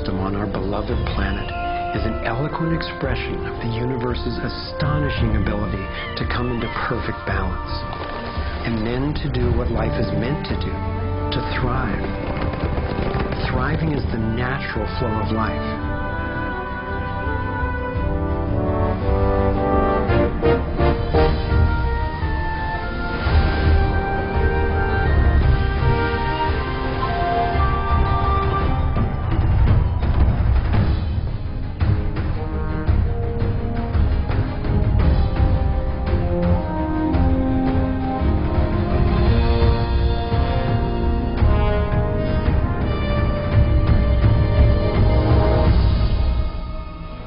system on our beloved planet is an eloquent expression of the universe's astonishing ability to come into perfect balance, and then to do what life is meant to do, to thrive. Thriving is the natural flow of life.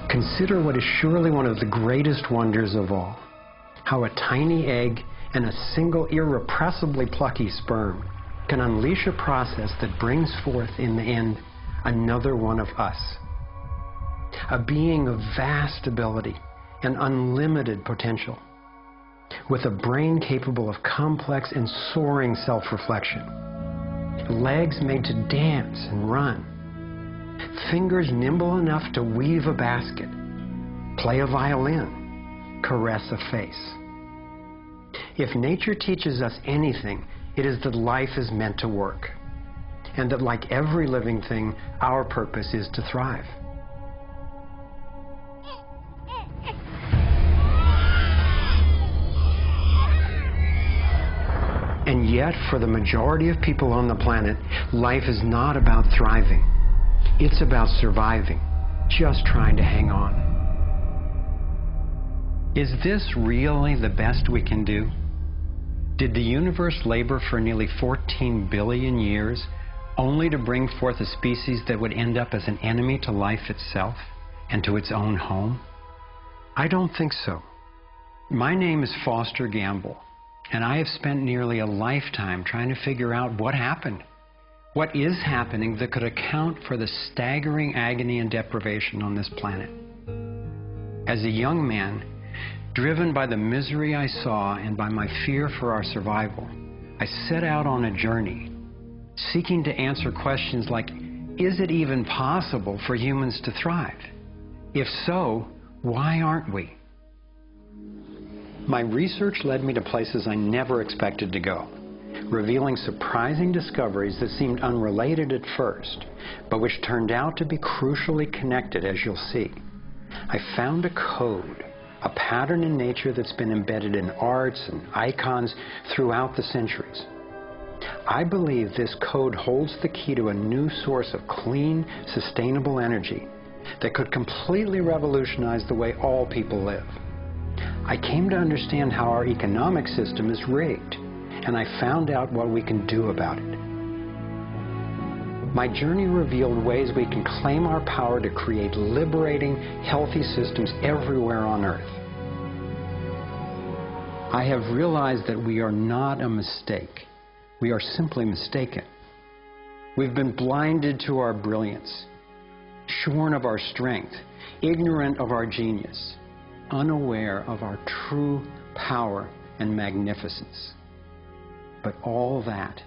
Consider what is surely one of the greatest wonders of all, how a tiny egg and a single irrepressibly plucky sperm can unleash a process that brings forth in the end another one of us. A being of vast ability and unlimited potential, with a brain capable of complex and soaring self-reflection, legs made to dance and run, fingers nimble enough to weave a basket, play a violin, caress a face. If nature teaches us anything, it is that life is meant to work, and that like every living thing, our purpose is to thrive. And yet, for the majority of people on the planet, life is not about thriving. It's about surviving, just trying to hang on. Is this really the best we can do? Did the universe labor for nearly 14 billion years only to bring forth a species that would end up as an enemy to life itself and to its own home? I don't think so. My name is Foster Gamble, and I have spent nearly a lifetime trying to figure out what happened. What is happening that could account for the staggering agony and deprivation on this planet? As a young man, driven by the misery I saw and by my fear for our survival, I set out on a journey, seeking to answer questions like, is it even possible for humans to thrive? If so, why aren't we? My research led me to places I never expected to go, revealing surprising discoveries that seemed unrelated at first, but which turned out to be crucially connected, as you'll see. I found a code, a pattern in nature that's been embedded in arts and icons throughout the centuries. I believe this code holds the key to a new source of clean, sustainable energy that could completely revolutionize the way all people live. I came to understand how our economic system is rigged, and I found out what we can do about it. My journey revealed ways we can claim our power to create liberating, healthy systems everywhere on Earth. I have realized that we are not a mistake. We are simply mistaken. We've been blinded to our brilliance, shorn of our strength, ignorant of our genius, unaware of our true power and magnificence. But all that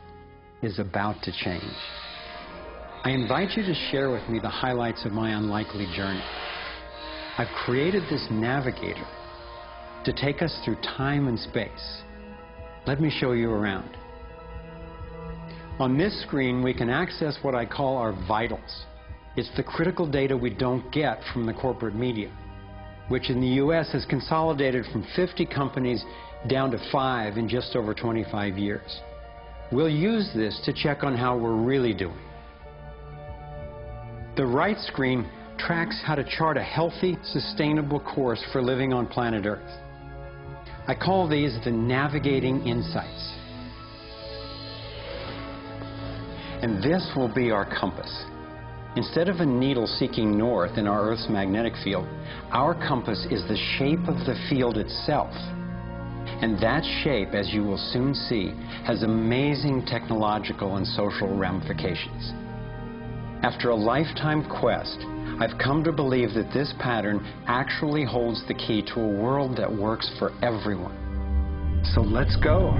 is about to change. I invite you to share with me the highlights of my unlikely journey. I've created this navigator to take us through time and space. Let me show you around. On this screen, we can access what I call our vitals. It's the critical data we don't get from the corporate media, which in the US has consolidated from 50 companies down to 5 in just over 25 years. We'll use this to check on how we're really doing. The right screen tracks how to chart a healthy, sustainable course for living on planet Earth. I call these the navigating insights. And this will be our compass. Instead of a needle seeking north in our Earth's magnetic field, our compass is the shape of the field itself. And that shape, as you will soon see, has amazing technological and social ramifications. After a lifetime quest, I've come to believe that this pattern actually holds the key to a world that works for everyone. So let's go.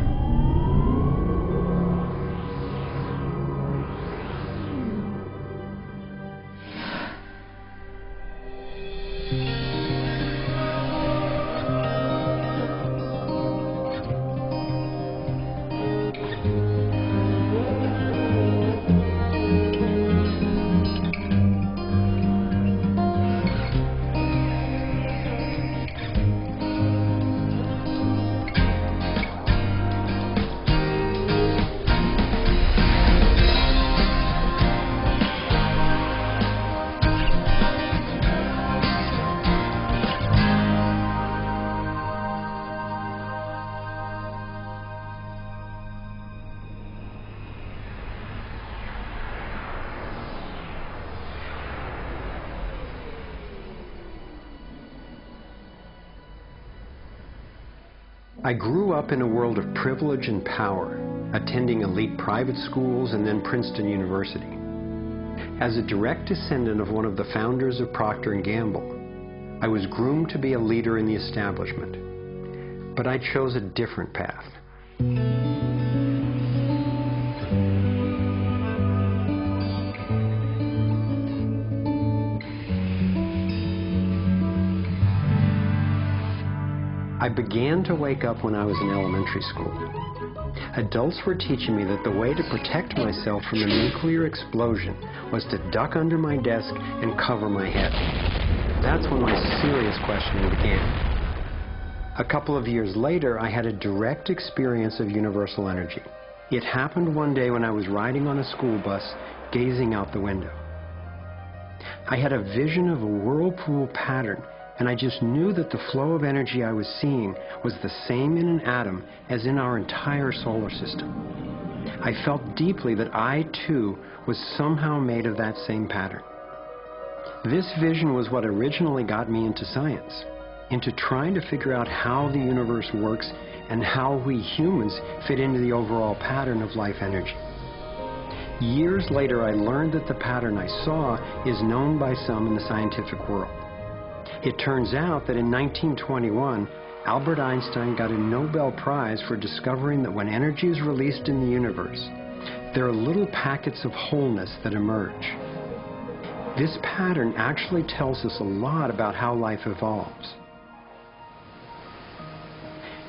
I grew up in a world of privilege and power, attending elite private schools and then Princeton University. As a direct descendant of one of the founders of Procter & Gamble, I was groomed to be a leader in the establishment. But I chose a different path. I began to wake up when I was in elementary school. Adults were teaching me that the way to protect myself from a nuclear explosion was to duck under my desk and cover my head. That's when my serious questioning began. A couple of years later, I had a direct experience of universal energy. It happened one day when I was riding on a school bus, gazing out the window. I had a vision of a whirlpool pattern, and I just knew that the flow of energy I was seeing was the same in an atom as in our entire solar system. I felt deeply that I, too, was somehow made of that same pattern. This vision was what originally got me into science, into trying to figure out how the universe works and how we humans fit into the overall pattern of life energy. Years later, I learned that the pattern I saw is known by some in the scientific world. It turns out that in 1921, Albert Einstein got a Nobel Prize for discovering that when energy is released in the universe, there are little packets of wholeness that emerge. This pattern actually tells us a lot about how life evolves.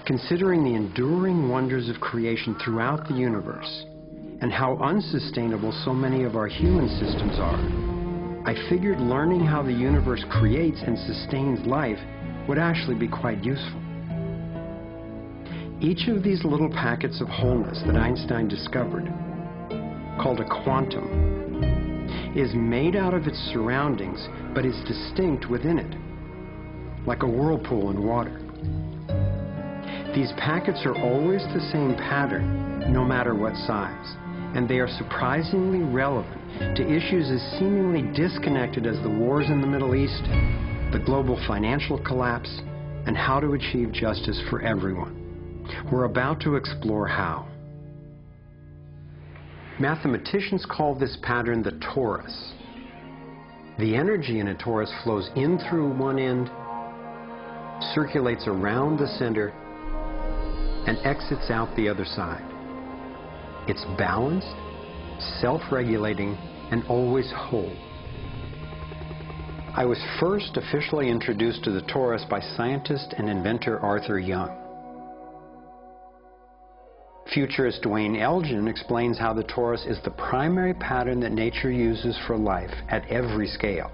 Considering the enduring wonders of creation throughout the universe and how unsustainable so many of our human systems are, I figured learning how the universe creates and sustains life would actually be quite useful. Each of these little packets of wholeness that Einstein discovered, called a quantum, is made out of its surroundings, but is distinct within it, like a whirlpool in water. These packets are always the same pattern, no matter what size, and they are surprisingly relevant to issues as seemingly disconnected as the wars in the Middle East, the global financial collapse, and how to achieve justice for everyone. We're about to explore how. Mathematicians call this pattern the torus. The energy in a torus flows in through one end, circulates around the center, and exits out the other side. It's balanced, self-regulating, and always whole. I was first officially introduced to the torus by scientist and inventor Arthur Young. Futurist Dwayne Elgin explains how the torus is the primary pattern that nature uses for life at every scale.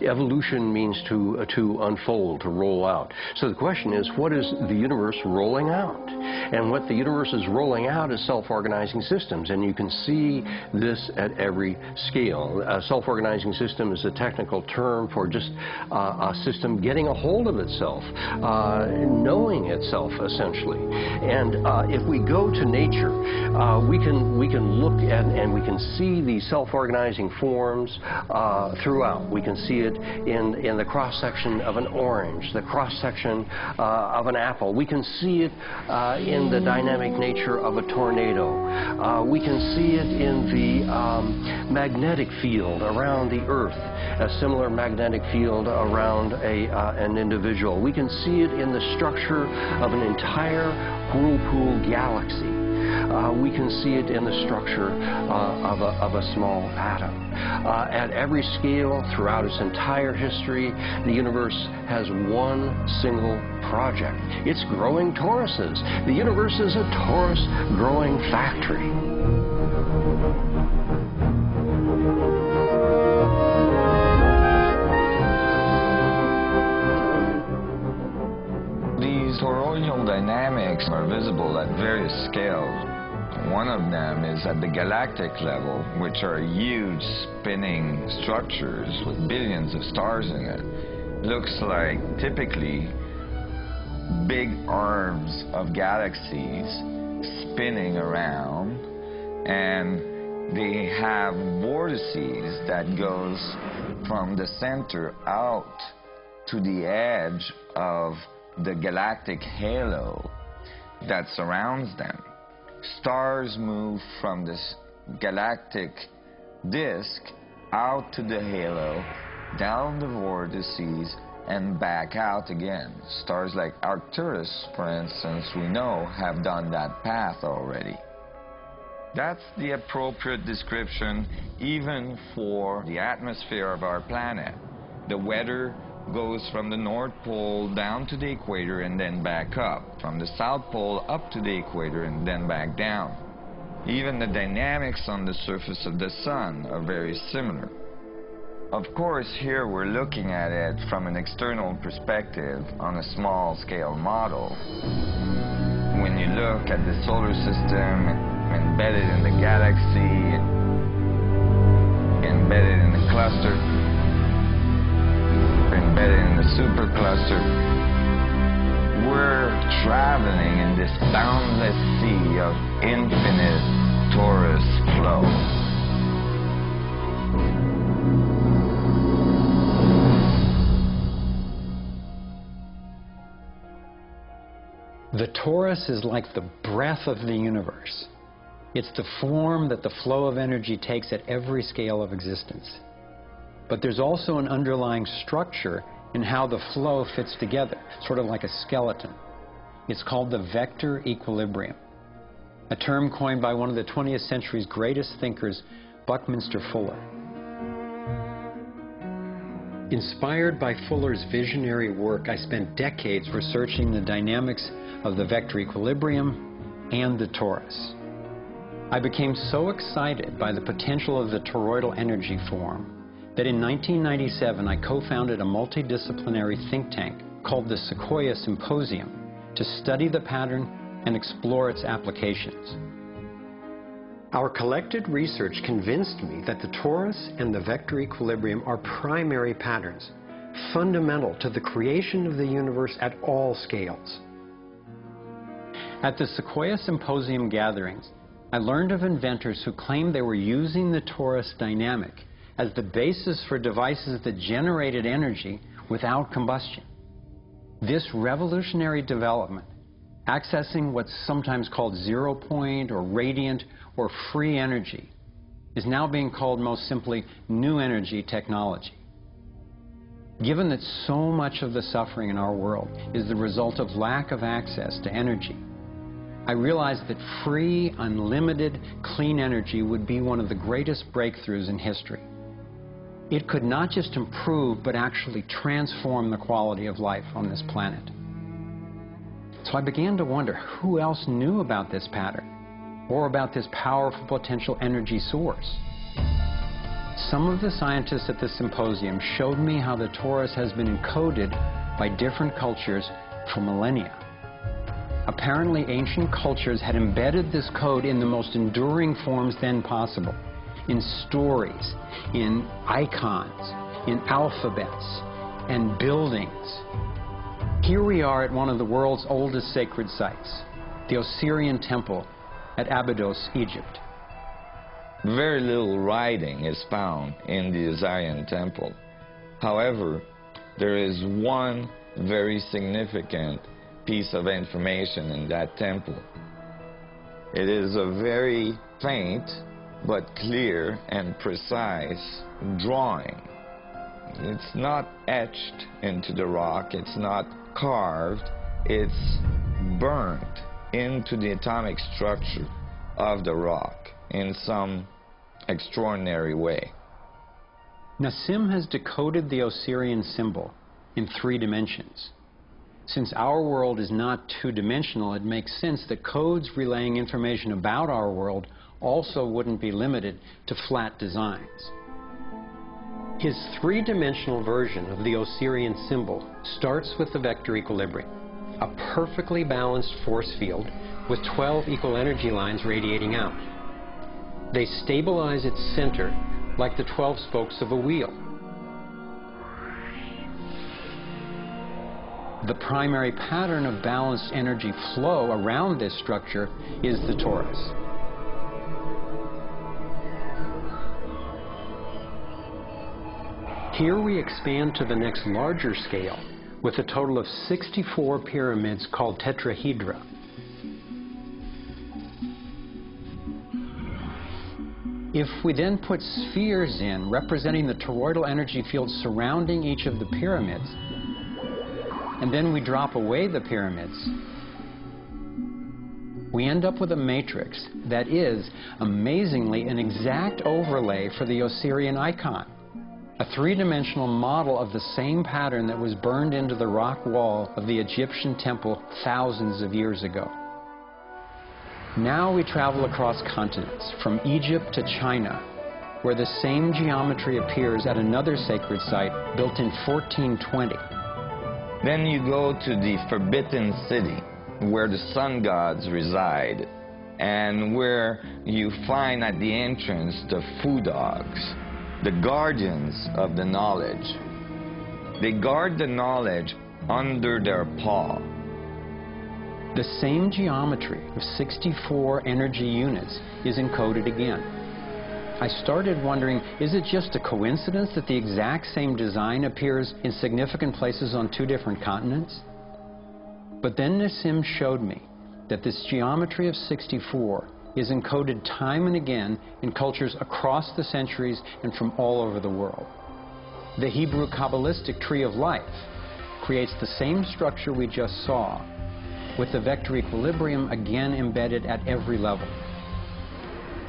Evolution means to unfold, to roll out. So the question is, what is the universe rolling out? And what the universe is rolling out is self-organizing systems, and you can see this at every scale. A self-organizing system is a technical term for just a system getting a hold of itself, knowing itself, essentially. And if we go to nature, we can look at and we can see these self-organizing forms throughout. We can see it in the cross-section of an orange, the cross-section of an apple. We can see it in the dynamic nature of a tornado. We can see it in the magnetic field around the Earth, a similar magnetic field around an individual. We can see it in the structure of an entire whirlpool galaxy. We can see it in the structure of a small atom. At every scale, throughout its entire history, the universe has one single project. It's growing toruses. The universe is a torus growing factory. These toroidal dynamics are visible at various scales. One of them is at the galactic level, which are huge spinning structures with billions of stars in it. Looks like typically big arms of galaxies spinning around, and they have vortices that goes from the center out to the edge of the galactic halo that surrounds them. Stars move from this galactic disk out to the halo, down the vortices, and back out again. Stars like Arcturus, for instance, we know have done that path already. That's the appropriate description even for the atmosphere of our planet. The weather goes from the North Pole down to the equator and then back up, from the South Pole up to the equator and then back down. Even the dynamics on the surface of the sun are very similar. Of course, here we're looking at it from an external perspective on a small-scale model. When you look at the solar system embedded in the galaxy, embedded in the cluster, embedded in the supercluster, we're traveling in this boundless sea of infinite torus flow. The torus is like the breath of the universe. It's the form that the flow of energy takes at every scale of existence. But there's also an underlying structure in how the flow fits together, sort of like a skeleton. It's called the vector equilibrium, a term coined by one of the 20th century's greatest thinkers, Buckminster Fuller. Inspired by Fuller's visionary work, I spent decades researching the dynamics of the vector equilibrium and the torus. I became so excited by the potential of the toroidal energy form that in 1997 I co-founded a multidisciplinary think tank called the Sequoia Symposium to study the pattern and explore its applications. Our collected research convinced me that the torus and the vector equilibrium are primary patterns, fundamental to the creation of the universe at all scales. At the Sequoia Symposium gatherings, I learned of inventors who claimed they were using the torus dynamic as the basis for devices that generated energy without combustion. This revolutionary development, accessing what's sometimes called zero point or radiant or free energy, is now being called most simply new energy technology. Given that so much of the suffering in our world is the result of lack of access to energy, I realized that free, unlimited, clean energy would be one of the greatest breakthroughs in history. It could not just improve, but actually transform the quality of life on this planet. So I began to wonder who else knew about this pattern, or about this powerful potential energy source. Some of the scientists at the symposium showed me how the torus has been encoded by different cultures for millennia. Apparently, ancient cultures had embedded this code in the most enduring forms then possible, in stories, in icons, in alphabets, and buildings. Here we are at one of the world's oldest sacred sites, the Osirian Temple at Abydos, Egypt. Very little writing is found in the Osirian Temple. However, there is one very significant piece of information in that temple. It is a very faint but clear and precise drawing. It's not etched into the rock, it's not carved, it's burnt into the atomic structure of the rock in some extraordinary way. Nassim has decoded the Osirian symbol in 3 dimensions. Since our world is not two-dimensional, it makes sense that codes relaying information about our world also wouldn't be limited to flat designs. His 3-dimensional version of the Osirian symbol starts with the vector equilibrium, a perfectly balanced force field with 12 equal energy lines radiating out. They stabilize its center like the 12 spokes of a wheel. The primary pattern of balanced energy flow around this structure is the torus. Here we expand to the next larger scale, with a total of 64 pyramids called tetrahedra. If we then put spheres in representing the toroidal energy field surrounding each of the pyramids, and then we drop away the pyramids, we end up with a matrix that is, amazingly, an exact overlay for the Osirian icon, a three-dimensional model of the same pattern that was burned into the rock wall of the Egyptian temple thousands of years ago. Now we travel across continents, from Egypt to China, where the same geometry appears at another sacred site built in 1420. Then you go to the Forbidden City, where the sun gods reside, and where you find at the entrance the Fu Dogs, the guardians of the knowledge. They guard the knowledge under their paw. The same geometry of 64 energy units is encoded again. I started wondering, is it just a coincidence that the exact same design appears in significant places on two different continents? But then Nassim showed me that this geometry of 64 is encoded time and again in cultures across the centuries and from all over the world. The Hebrew Kabbalistic tree of life creates the same structure we just saw, with the vector equilibrium again embedded at every level.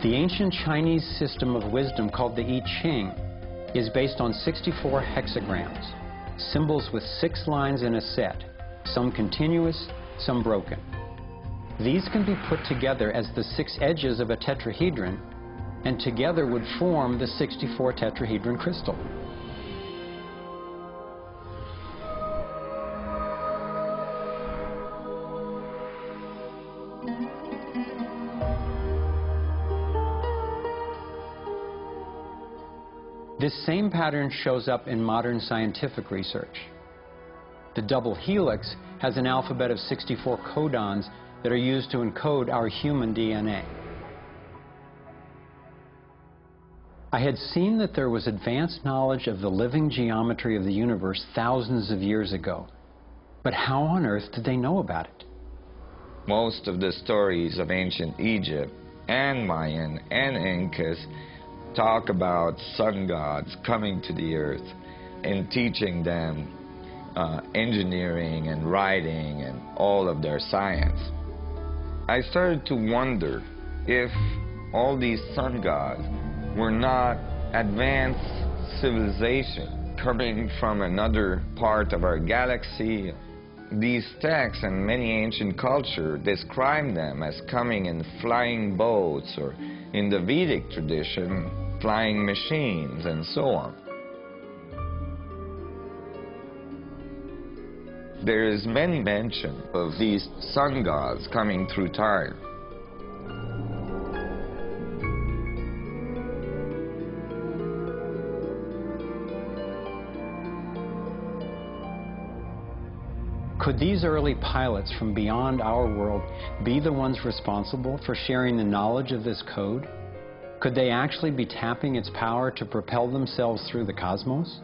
The ancient Chinese system of wisdom called the I Ching is based on 64 hexagrams, symbols with 6 lines in a set, some continuous, some broken. These can be put together as the 6 edges of a tetrahedron, and together would form the 64 tetrahedron crystal. This same pattern shows up in modern scientific research. The double helix has an alphabet of 64 codons that are used to encode our human DNA. I had seen that there was advanced knowledge of the living geometry of the universe thousands of years ago. But how on earth did they know about it? Most of the stories of ancient Egypt and Mayan and Incas talk about sun gods coming to the earth and teaching them engineering and writing and all of their science. I started to wonder if all these sun gods were not advanced civilization coming from another part of our galaxy. These texts and many ancient cultures describe them as coming in flying boats, or in the Vedic tradition, flying machines, and so on. There is many mention of these sun gods coming through time. Could these early pilots from beyond our world be the ones responsible for sharing the knowledge of this code? Could they actually be tapping its power to propel themselves through the cosmos?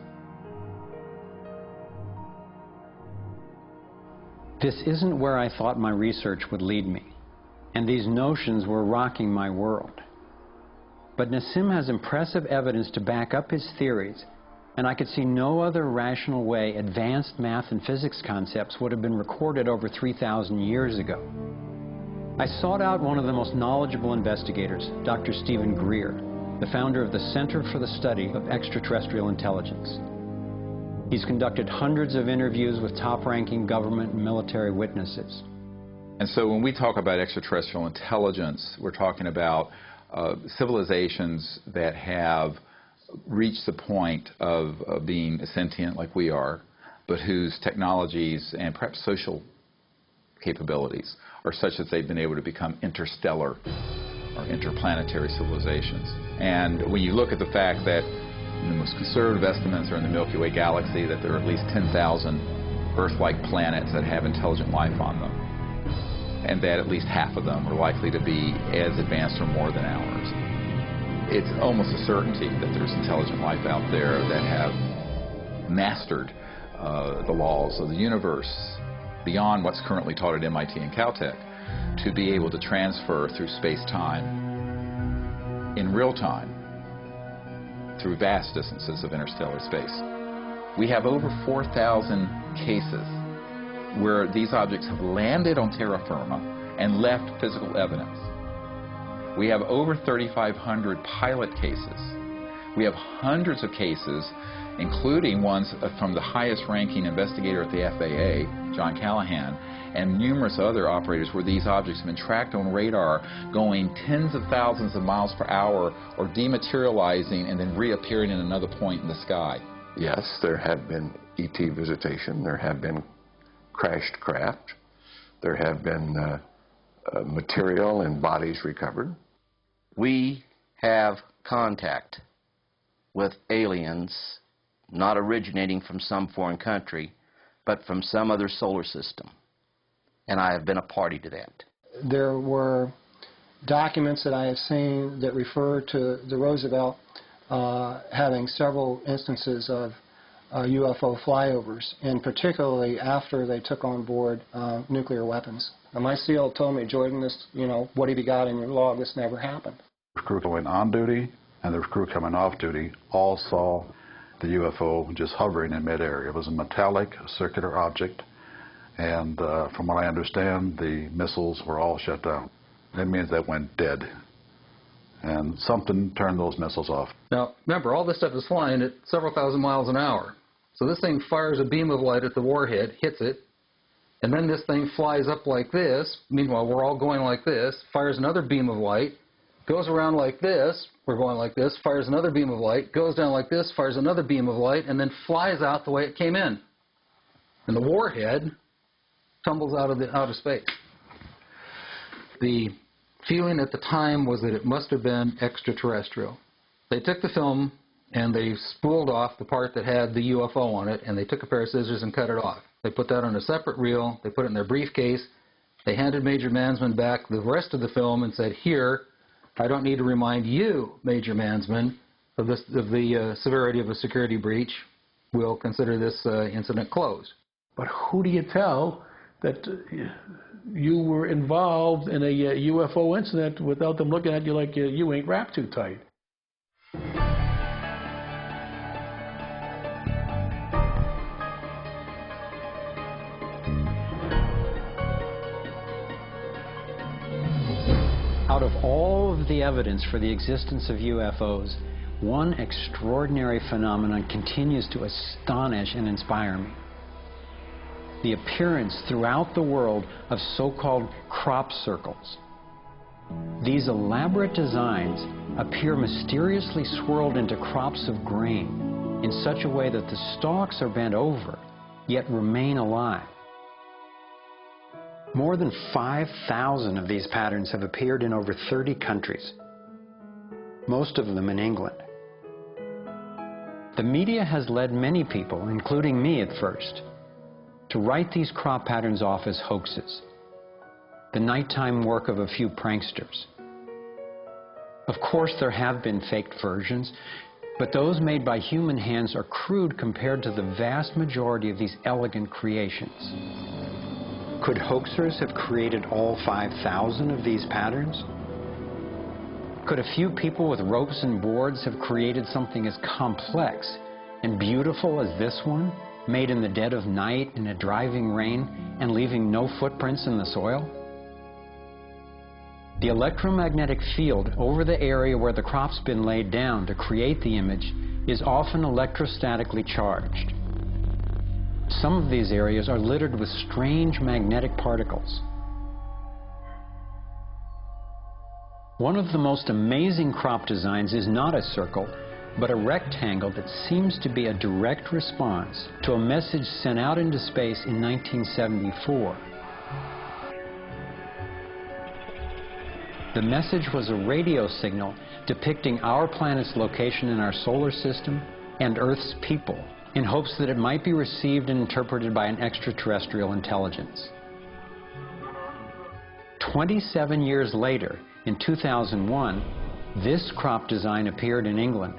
This isn't where I thought my research would lead me, and these notions were rocking my world. But Nassim has impressive evidence to back up his theories, and I could see no other rational way advanced math and physics concepts would have been recorded over 3,000 years ago. I sought out one of the most knowledgeable investigators, Dr. Stephen Greer, the founder of the Center for the Study of Extraterrestrial Intelligence. He's conducted hundreds of interviews with top-ranking government and military witnesses. And so when we talk about extraterrestrial intelligence, we're talking about civilizations that have reached the point of being sentient like we are, but whose technologies and perhaps social capabilities are such that they've been able to become interstellar or interplanetary civilizations. And when you look at the fact that the most conservative estimates are in the Milky Way galaxy that there are at least 10,000 Earth-like planets that have intelligent life on them, and that at least half of them are likely to be as advanced or more than ours. It's almost a certainty that there's intelligent life out there that have mastered the laws of the universe beyond what's currently taught at MIT and Caltech, to be able to transfer through space-time in real time through vast distances of interstellar space. We have over 4,000 cases where these objects have landed on terra firma and left physical evidence. We have over 3,500 pilot cases. We have hundreds of cases, including ones from the highest-ranking investigator at the FAA, John Callahan, and numerous other operators where these objects have been tracked on radar going tens of thousands of miles per hour or dematerializing and then reappearing in another point in the sky. Yes, there have been ET visitation. There have been crashed craft. There have been material and bodies recovered. We have contact with aliens not originating from some foreign country, but from some other solar system. And I have been a party to that. There were documents that I have seen that refer to the Roosevelt having several instances of UFO flyovers, and particularly after they took on board nuclear weapons. Now, my SEAL told me, Jordan, this, what have you got in your log? This never happened. The crew going on duty and the crew coming off duty all saw the UFO just hovering in midair. It was a metallic, circular object, and from what I understand, the missiles were all shut down. That means they went dead, and something turned those missiles off. Now, remember, all this stuff is flying at several thousand miles an hour. So this thing fires a beam of light at the warhead, hits it, and then this thing flies up like this. Meanwhile, we're all going like this, fires another beam of light, goes around like this, we're going like this, fires another beam of light, goes down like this, fires another beam of light, and then flies out the way it came in. And the warhead tumbles out of space. The feeling at the time was that it must have been extraterrestrial. They took the film and they spooled off the part that had the UFO on it, and they took a pair of scissors and cut it off. They put that on a separate reel, they put it in their briefcase, they handed Major Mansman back the rest of the film and said, here, I don't need to remind you, Major Mansman, of the severity of a security breach. We'll consider this incident closed. But who do you tell that you were involved in a UFO incident without them looking at you like you ain't wrapped too tight? Out of all of the evidence for the existence of UFOs, one extraordinary phenomenon continues to astonish and inspire me. The appearance throughout the world of so-called crop circles. These elaborate designs appear mysteriously swirled into crops of grain in such a way that the stalks are bent over, yet remain alive. More than 5,000 of these patterns have appeared in over 30 countries, most of them in England. The media has led many people, including me at first, to write these crop patterns off as hoaxes, the nighttime work of a few pranksters. Of course, there have been faked versions, but those made by human hands are crude compared to the vast majority of these elegant creations. Could hoaxers have created all 5,000 of these patterns? Could a few people with ropes and boards have created something as complex and beautiful as this one, made in the dead of night in a driving rain and leaving no footprints in the soil? The electromagnetic field over the area where the crop's been laid down to create the image is often electrostatically charged. Some of these areas are littered with strange magnetic particles. One of the most amazing crop designs is not a circle, but a rectangle that seems to be a direct response to a message sent out into space in 1974. The message was a radio signal depicting our planet's location in our solar system and Earth's people, in hopes that it might be received and interpreted by an extraterrestrial intelligence. 27 years later, in 2001, this crop design appeared in England,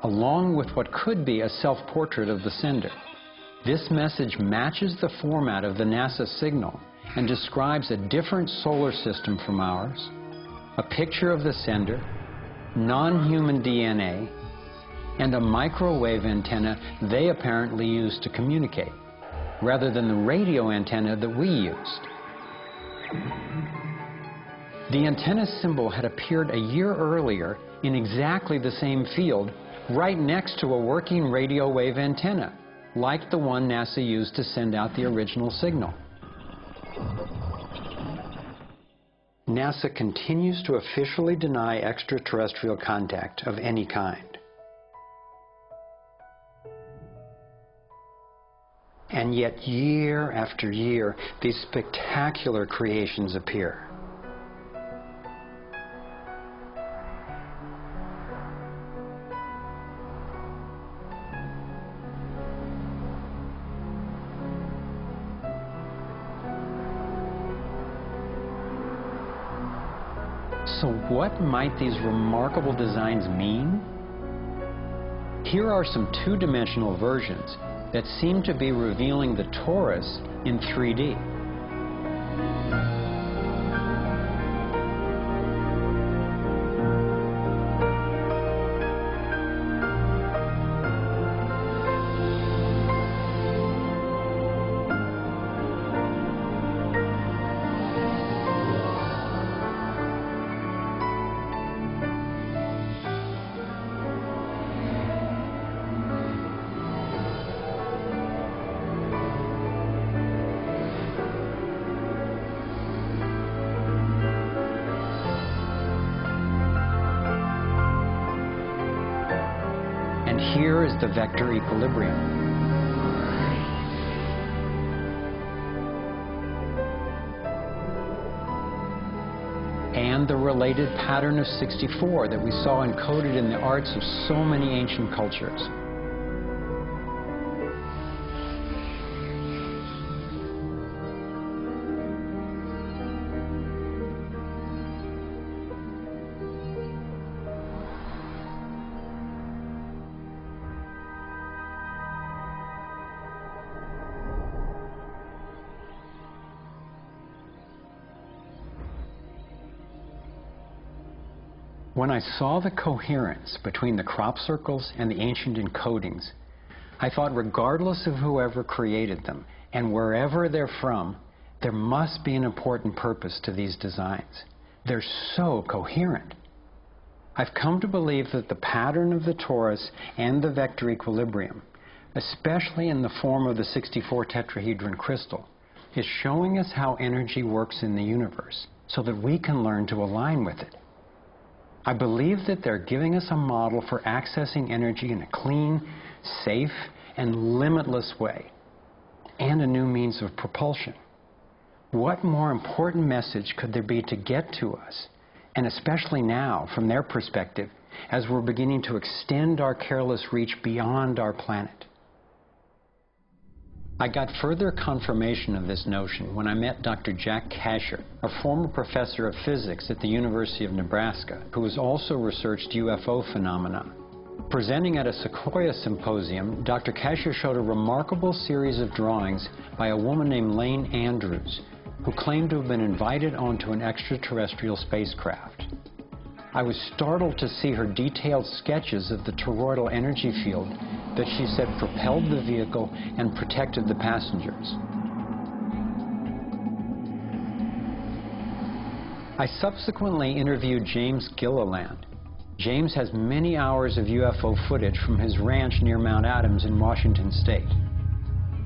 along with what could be a self-portrait of the sender. This message matches the format of the NASA signal and describes a different solar system from ours, a picture of the sender, non-human DNA, and a microwave antenna they apparently used to communicate, rather than the radio antenna that we used. The antenna symbol had appeared a year earlier in exactly the same field, right next to a working radio wave antenna, like the one NASA used to send out the original signal. NASA continues to officially deny extraterrestrial contact of any kind. And yet, year after year, these spectacular creations appear. So what might these remarkable designs mean? Here are some two-dimensional versions that seem to be revealing the torus in 3D. And here is the vector equilibrium. And the related pattern of 64 that we saw encoded in the arts of so many ancient cultures. When I saw the coherence between the crop circles and the ancient encodings, I thought regardless of whoever created them and wherever they're from, there must be an important purpose to these designs. They're so coherent. I've come to believe that the pattern of the torus and the vector equilibrium, especially in the form of the 64 tetrahedron crystal, is showing us how energy works in the universe so that we can learn to align with it. I believe that they're giving us a model for accessing energy in a clean, safe, and limitless way, and a new means of propulsion. What more important message could there be to get to us, and especially now, from their perspective, as we're beginning to extend our careless reach beyond our planet? I got further confirmation of this notion when I met Dr. Jack Kasher, a former professor of physics at the University of Nebraska, who has also researched UFO phenomena. Presenting at a Sequoia symposium, Dr. Kasher showed a remarkable series of drawings by a woman named Lane Andrews, who claimed to have been invited onto an extraterrestrial spacecraft. I was startled to see her detailed sketches of the toroidal energy field that she said propelled the vehicle and protected the passengers. I subsequently interviewed James Gilliland. James has many hours of UFO footage from his ranch near Mount Adams in Washington State.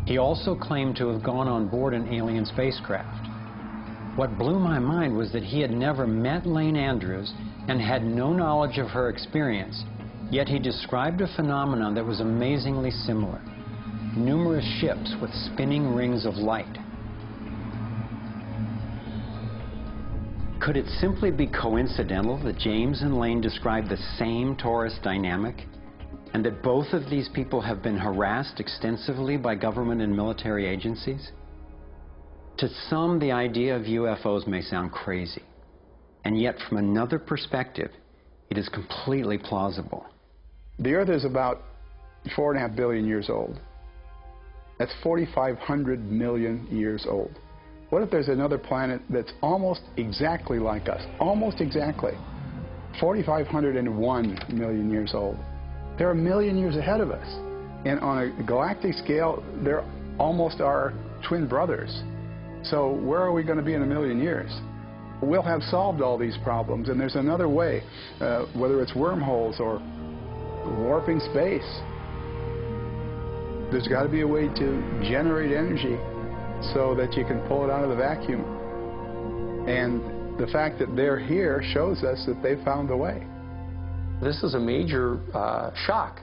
He also claimed to have gone on board an alien spacecraft. What blew my mind was that he had never met Lane Andrews and had no knowledge of her experience, yet he described a phenomenon that was amazingly similar: numerous ships with spinning rings of light. Could it simply be coincidental that James and Lane described the same torus dynamic, and that both of these people have been harassed extensively by government and military agencies? To some, the idea of UFOs may sound crazy, and yet from another perspective, it is completely plausible. The Earth is about 4.5 billion years old. That's 4,500 million years old. What if there's another planet that's almost exactly like us? Almost exactly. 4,501 million years old. They're a million years ahead of us. And on a galactic scale, they're almost our twin brothers. So where are we going to be in a million years? We'll have solved all these problems, and there's another way, whether it's wormholes or warping space. There's got to be a way to generate energy so that you can pull it out of the vacuum. And the fact that they're here shows us that they found a way. This is a major shock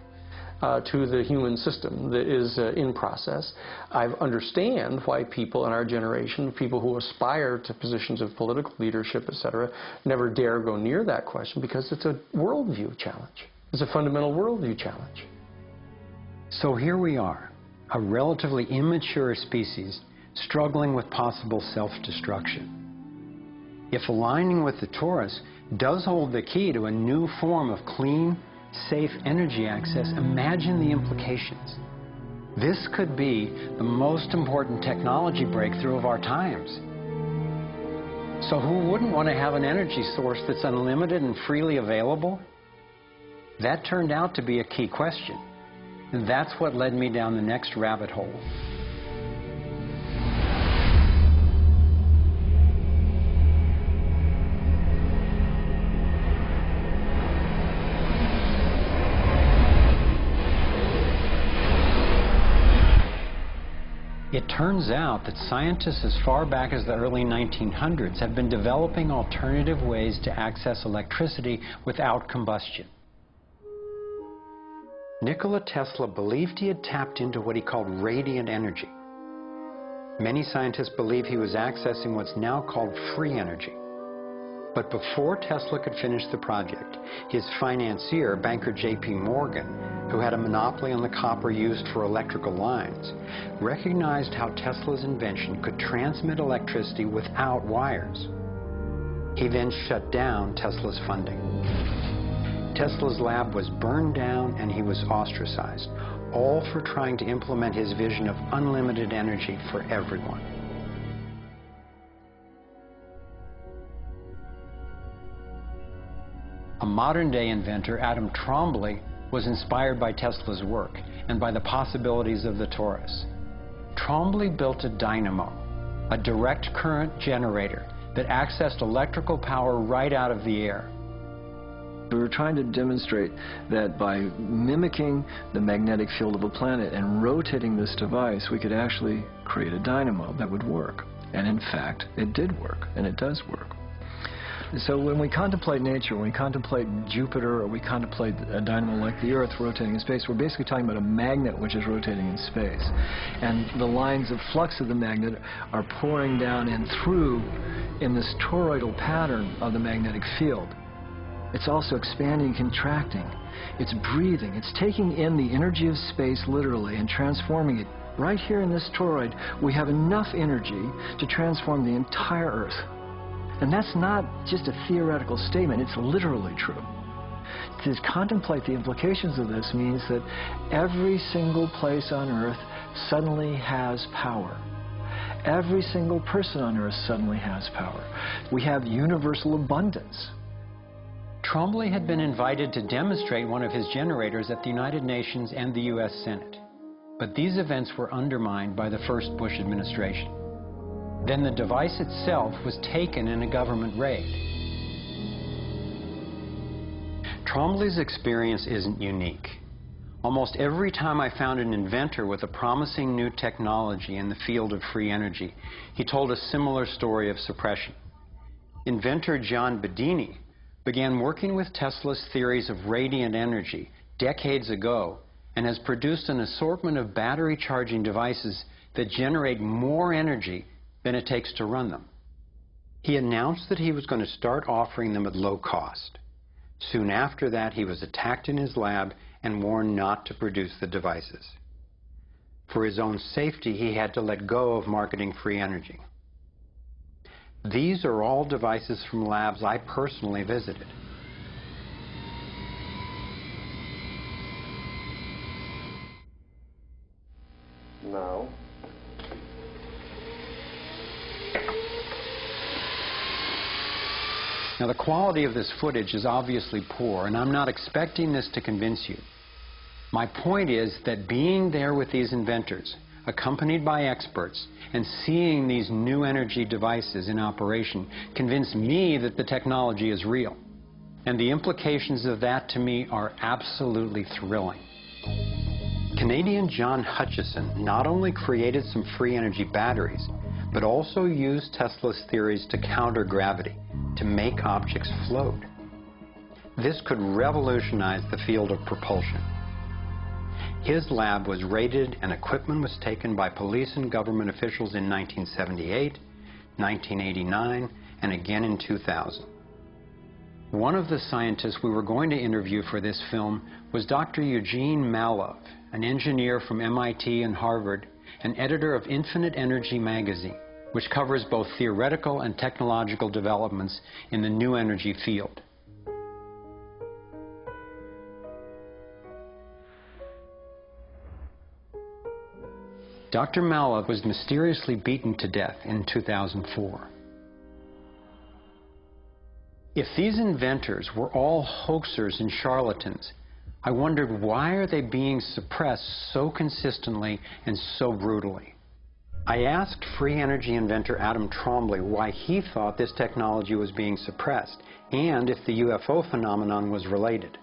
to the human system that is in process. I understand why people in our generation, people who aspire to positions of political leadership, etc., never dare go near that question, because it's a worldview challenge. It's a fundamental worldview challenge. So here we are, a relatively immature species struggling with possible self-destruction. If aligning with the torus does hold the key to a new form of clean, safe energy access, imagine the implications. This could be the most important technology breakthrough of our times. So who wouldn't want to have an energy source that's unlimited and freely available? That turned out to be a key question. And that's what led me down the next rabbit hole. It turns out that scientists as far back as the early 1900s have been developing alternative ways to access electricity without combustion. Nikola Tesla believed he had tapped into what he called radiant energy. Many scientists believe he was accessing what's now called free energy. But before Tesla could finish the project, his financier, banker J.P. Morgan, who had a monopoly on the copper used for electrical lines, recognized how Tesla's invention could transmit electricity without wires. He then shut down Tesla's funding. Tesla's lab was burned down and he was ostracized, all for trying to implement his vision of unlimited energy for everyone. A modern-day inventor, Adam Trombly, was inspired by Tesla's work and by the possibilities of the torus. Trombly built a dynamo, a direct current generator that accessed electrical power right out of the air. We were trying to demonstrate that by mimicking the magnetic field of a planet and rotating this device, we could actually create a dynamo that would work. And in fact, it did work, and it does work. So when we contemplate nature, when we contemplate Jupiter, or we contemplate a dynamo like the Earth rotating in space, we're basically talking about a magnet which is rotating in space. And the lines of flux of the magnet are pouring down and through in this toroidal pattern of the magnetic field. It's also expanding and contracting. It's breathing. It's taking in the energy of space literally and transforming it. Right here in this toroid, we have enough energy to transform the entire Earth. And that's not just a theoretical statement, it's literally true. To contemplate the implications of this means that every single place on Earth suddenly has power. Every single person on Earth suddenly has power. We have universal abundance. Trombly had been invited to demonstrate one of his generators at the United Nations and the U.S. Senate. But these events were undermined by the first Bush administration. Then the device itself was taken in a government raid. Trombly's experience isn't unique. Almost every time I found an inventor with a promising new technology in the field of free energy, he told a similar story of suppression. Inventor John Bedini began working with Tesla's theories of radiant energy decades ago and has produced an assortment of battery charging devices that generate more energy than it takes to run them. He announced that he was going to start offering them at low cost. Soon after that, he was attacked in his lab and warned not to produce the devices. For his own safety, he had to let go of marketing free energy. These are all devices from labs I personally visited. Now, Now, the quality of this footage is obviously poor, and I'm not expecting this to convince you. My point is that being there with these inventors, accompanied by experts, and seeing these new energy devices in operation convinced me that the technology is real. And the implications of that to me are absolutely thrilling. Canadian John Hutchison not only created some free energy batteries, but also used Tesla's theories to counter gravity, to make objects float. This could revolutionize the field of propulsion. His lab was raided and equipment was taken by police and government officials in 1978, 1989, and again in 2000. One of the scientists we were going to interview for this film was Dr. Eugene Mallove, an engineer from MIT and Harvard, and editor of Infinite Energy magazine, which covers both theoretical and technological developments in the new energy field. Dr. Mallove was mysteriously beaten to death in 2004. If these inventors were all hoaxers and charlatans, I wondered, why are they being suppressed so consistently and so brutally? I asked free energy inventor Adam Trombly why he thought this technology was being suppressed, and if the UFO phenomenon was related.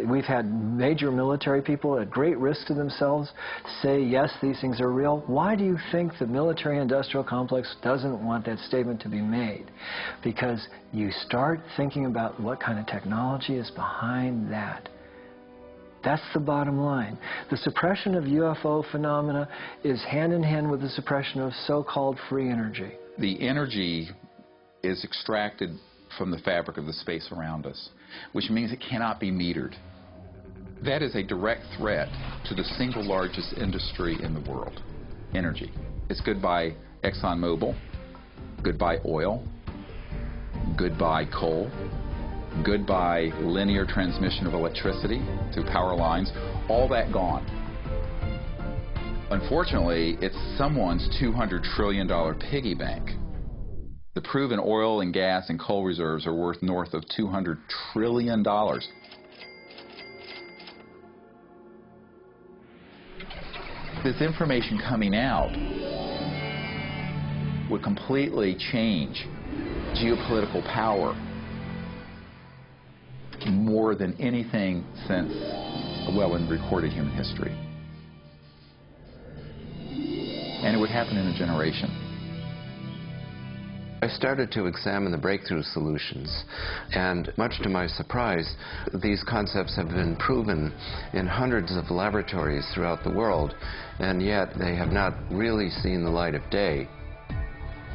We've had major military people at great risk to themselves say, yes, these things are real. Why do you think the military-industrial complex doesn't want that statement to be made? Because you start thinking about what kind of technology is behind that. That's the bottom line. The suppression of UFO phenomena is hand in hand with the suppression of so-called free energy. The energy is extracted from the fabric of the space around us, which means it cannot be metered. That is a direct threat to the single largest industry in the world, energy. It's goodbye ExxonMobil, goodbye oil, goodbye coal, goodbye linear transmission of electricity through power lines, all that gone. Unfortunately, it's someone's $200 trillion piggy bank. The proven oil and gas and coal reserves are worth north of $200 trillion. This information coming out would completely change geopolitical power more than anything since, well, in recorded human history. And it would happen in a generation. I started to examine the breakthrough solutions, and much to my surprise, these concepts have been proven in hundreds of laboratories throughout the world, and yet they have not really seen the light of day.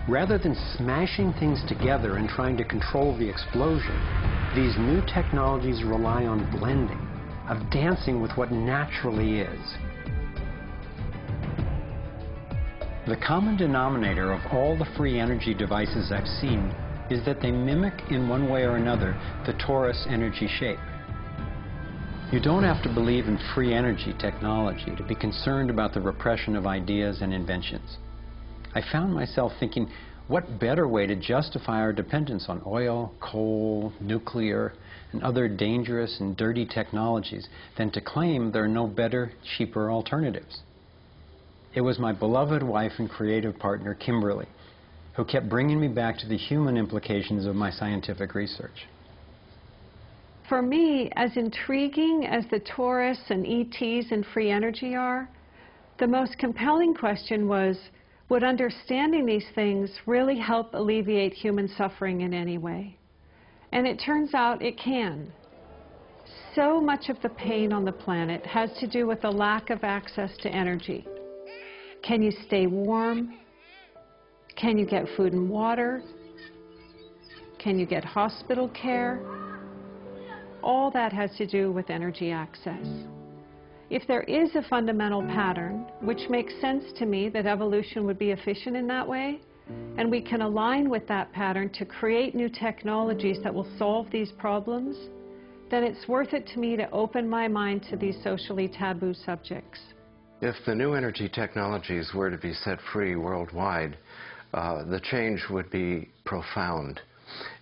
Rather than smashing things together and trying to control the explosion, these new technologies rely on blending, of dancing with what naturally is. The common denominator of all the free energy devices I've seen is that they mimic in one way or another the torus energy shape. You don't have to believe in free energy technology to be concerned about the repression of ideas and inventions. I found myself thinking, what better way to justify our dependence on oil, coal, nuclear, and other dangerous and dirty technologies than to claim there are no better, cheaper alternatives? It was my beloved wife and creative partner, Kimberly, who kept bringing me back to the human implications of my scientific research. For me, as intriguing as the torus and ETs and free energy are, the most compelling question was, would understanding these things really help alleviate human suffering in any way? And it turns out it can. So much of the pain on the planet has to do with the lack of access to energy. Can you stay warm? Can you get food and water? Can you get hospital care? All that has to do with energy access. If there is a fundamental pattern, which makes sense to me that evolution would be efficient in that way, and we can align with that pattern to create new technologies that will solve these problems, then it's worth it to me to open my mind to these socially taboo subjects. If the new energy technologies were to be set free worldwide, the change would be profound.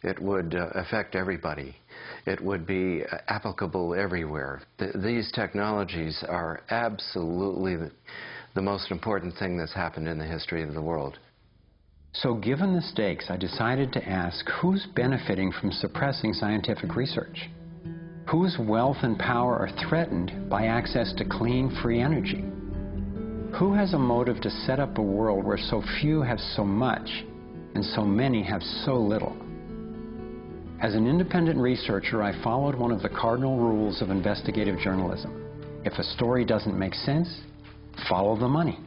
it would affect everybody. It would be applicable everywhere. These technologies are absolutely the most important thing that's happened in the history of the world. So given the stakes, I decided to ask who's benefiting from suppressing scientific research? Whose wealth and power are threatened by access to clean, free energy? Who has a motive to set up a world where so few have so much and so many have so little? As an independent researcher, I followed one of the cardinal rules of investigative journalism. If a story doesn't make sense, follow the money.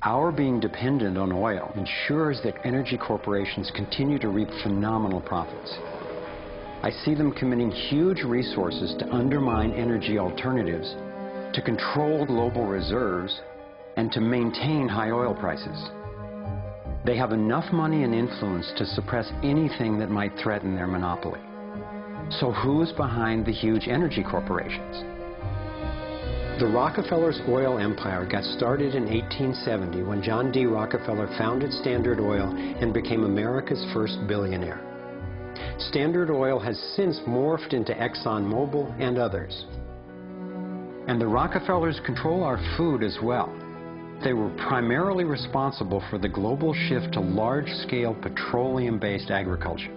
Our being dependent on oil ensures that energy corporations continue to reap phenomenal profits. I see them committing huge resources to undermine energy alternatives, to control global reserves, and to maintain high oil prices. They have enough money and influence to suppress anything that might threaten their monopoly. So who's behind the huge energy corporations? The Rockefellers' oil empire got started in 1870 when John D. Rockefeller founded Standard Oil and became America's first billionaire. Standard Oil has since morphed into ExxonMobil and others. And the Rockefellers control our food as well. They were primarily responsible for the global shift to large-scale petroleum-based agriculture.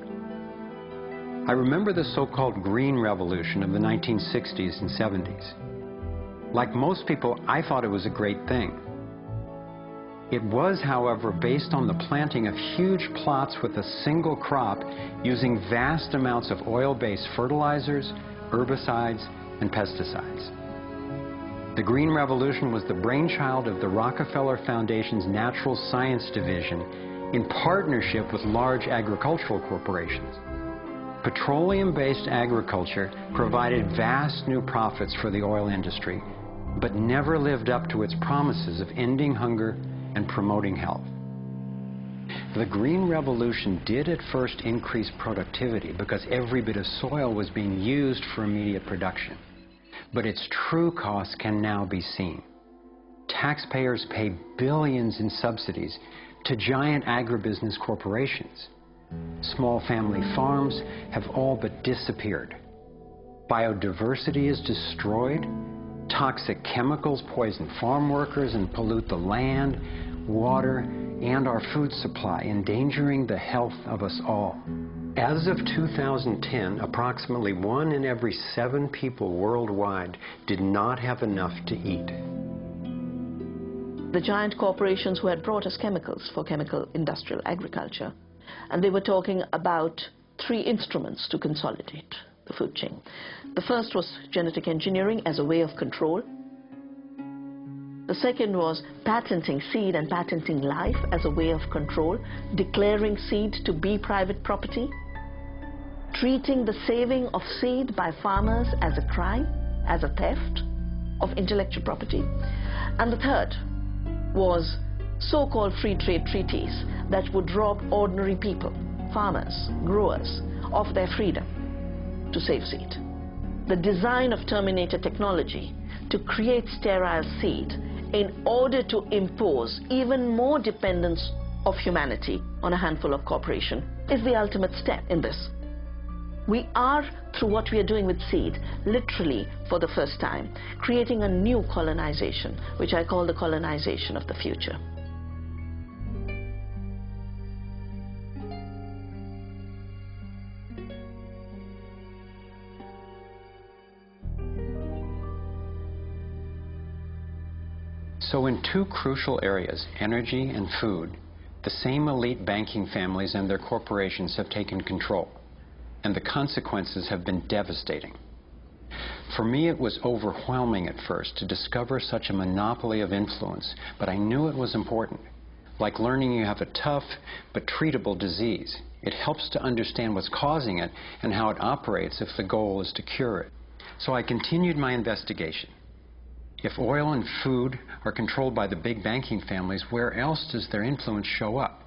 I remember the so-called Green Revolution of the 1960s and 70s. Like most people, I thought it was a great thing. It was, however, based on the planting of huge plots with a single crop using vast amounts of oil-based fertilizers, herbicides, and pesticides. The Green Revolution was the brainchild of the Rockefeller Foundation's Natural Science Division in partnership with large agricultural corporations. Petroleum-based agriculture provided vast new profits for the oil industry, but never lived up to its promises of ending hunger and promoting health. The Green Revolution did at first increase productivity because every bit of soil was being used for immediate production. But its true costs can now be seen. Taxpayers pay billions in subsidies to giant agribusiness corporations. Small family farms have all but disappeared. Biodiversity is destroyed. Toxic chemicals poison farm workers and pollute the land, water, and our food supply, endangering the health of us all. As of 2010, approximately 1 in every 7 people worldwide did not have enough to eat. The giant corporations who had brought us chemicals for chemical industrial agriculture, and they were talking about 3 instruments to consolidate the food chain. The first was genetic engineering as a way of control. The second was patenting seed and patenting life as a way of control, declaring seed to be private property, treating the saving of seed by farmers as a crime, as a theft of intellectual property. And the third was so-called free trade treaties that would rob ordinary people, farmers, growers, of their freedom to save seed. The design of Terminator technology to create sterile seed in order to impose even more dependence of humanity on a handful of corporations is the ultimate step in this. We are, through what we are doing with seed, literally for the first time, creating a new colonization, which I call the colonization of the future. So in 2 crucial areas, energy and food, the same elite banking families and their corporations have taken control, and the consequences have been devastating. For me, it was overwhelming at first to discover such a monopoly of influence, but I knew it was important. Like learning you have a tough but treatable disease. It helps to understand what's causing it and how it operates if the goal is to cure it. So I continued my investigation. If oil and food are controlled by the big banking families, where else does their influence show up?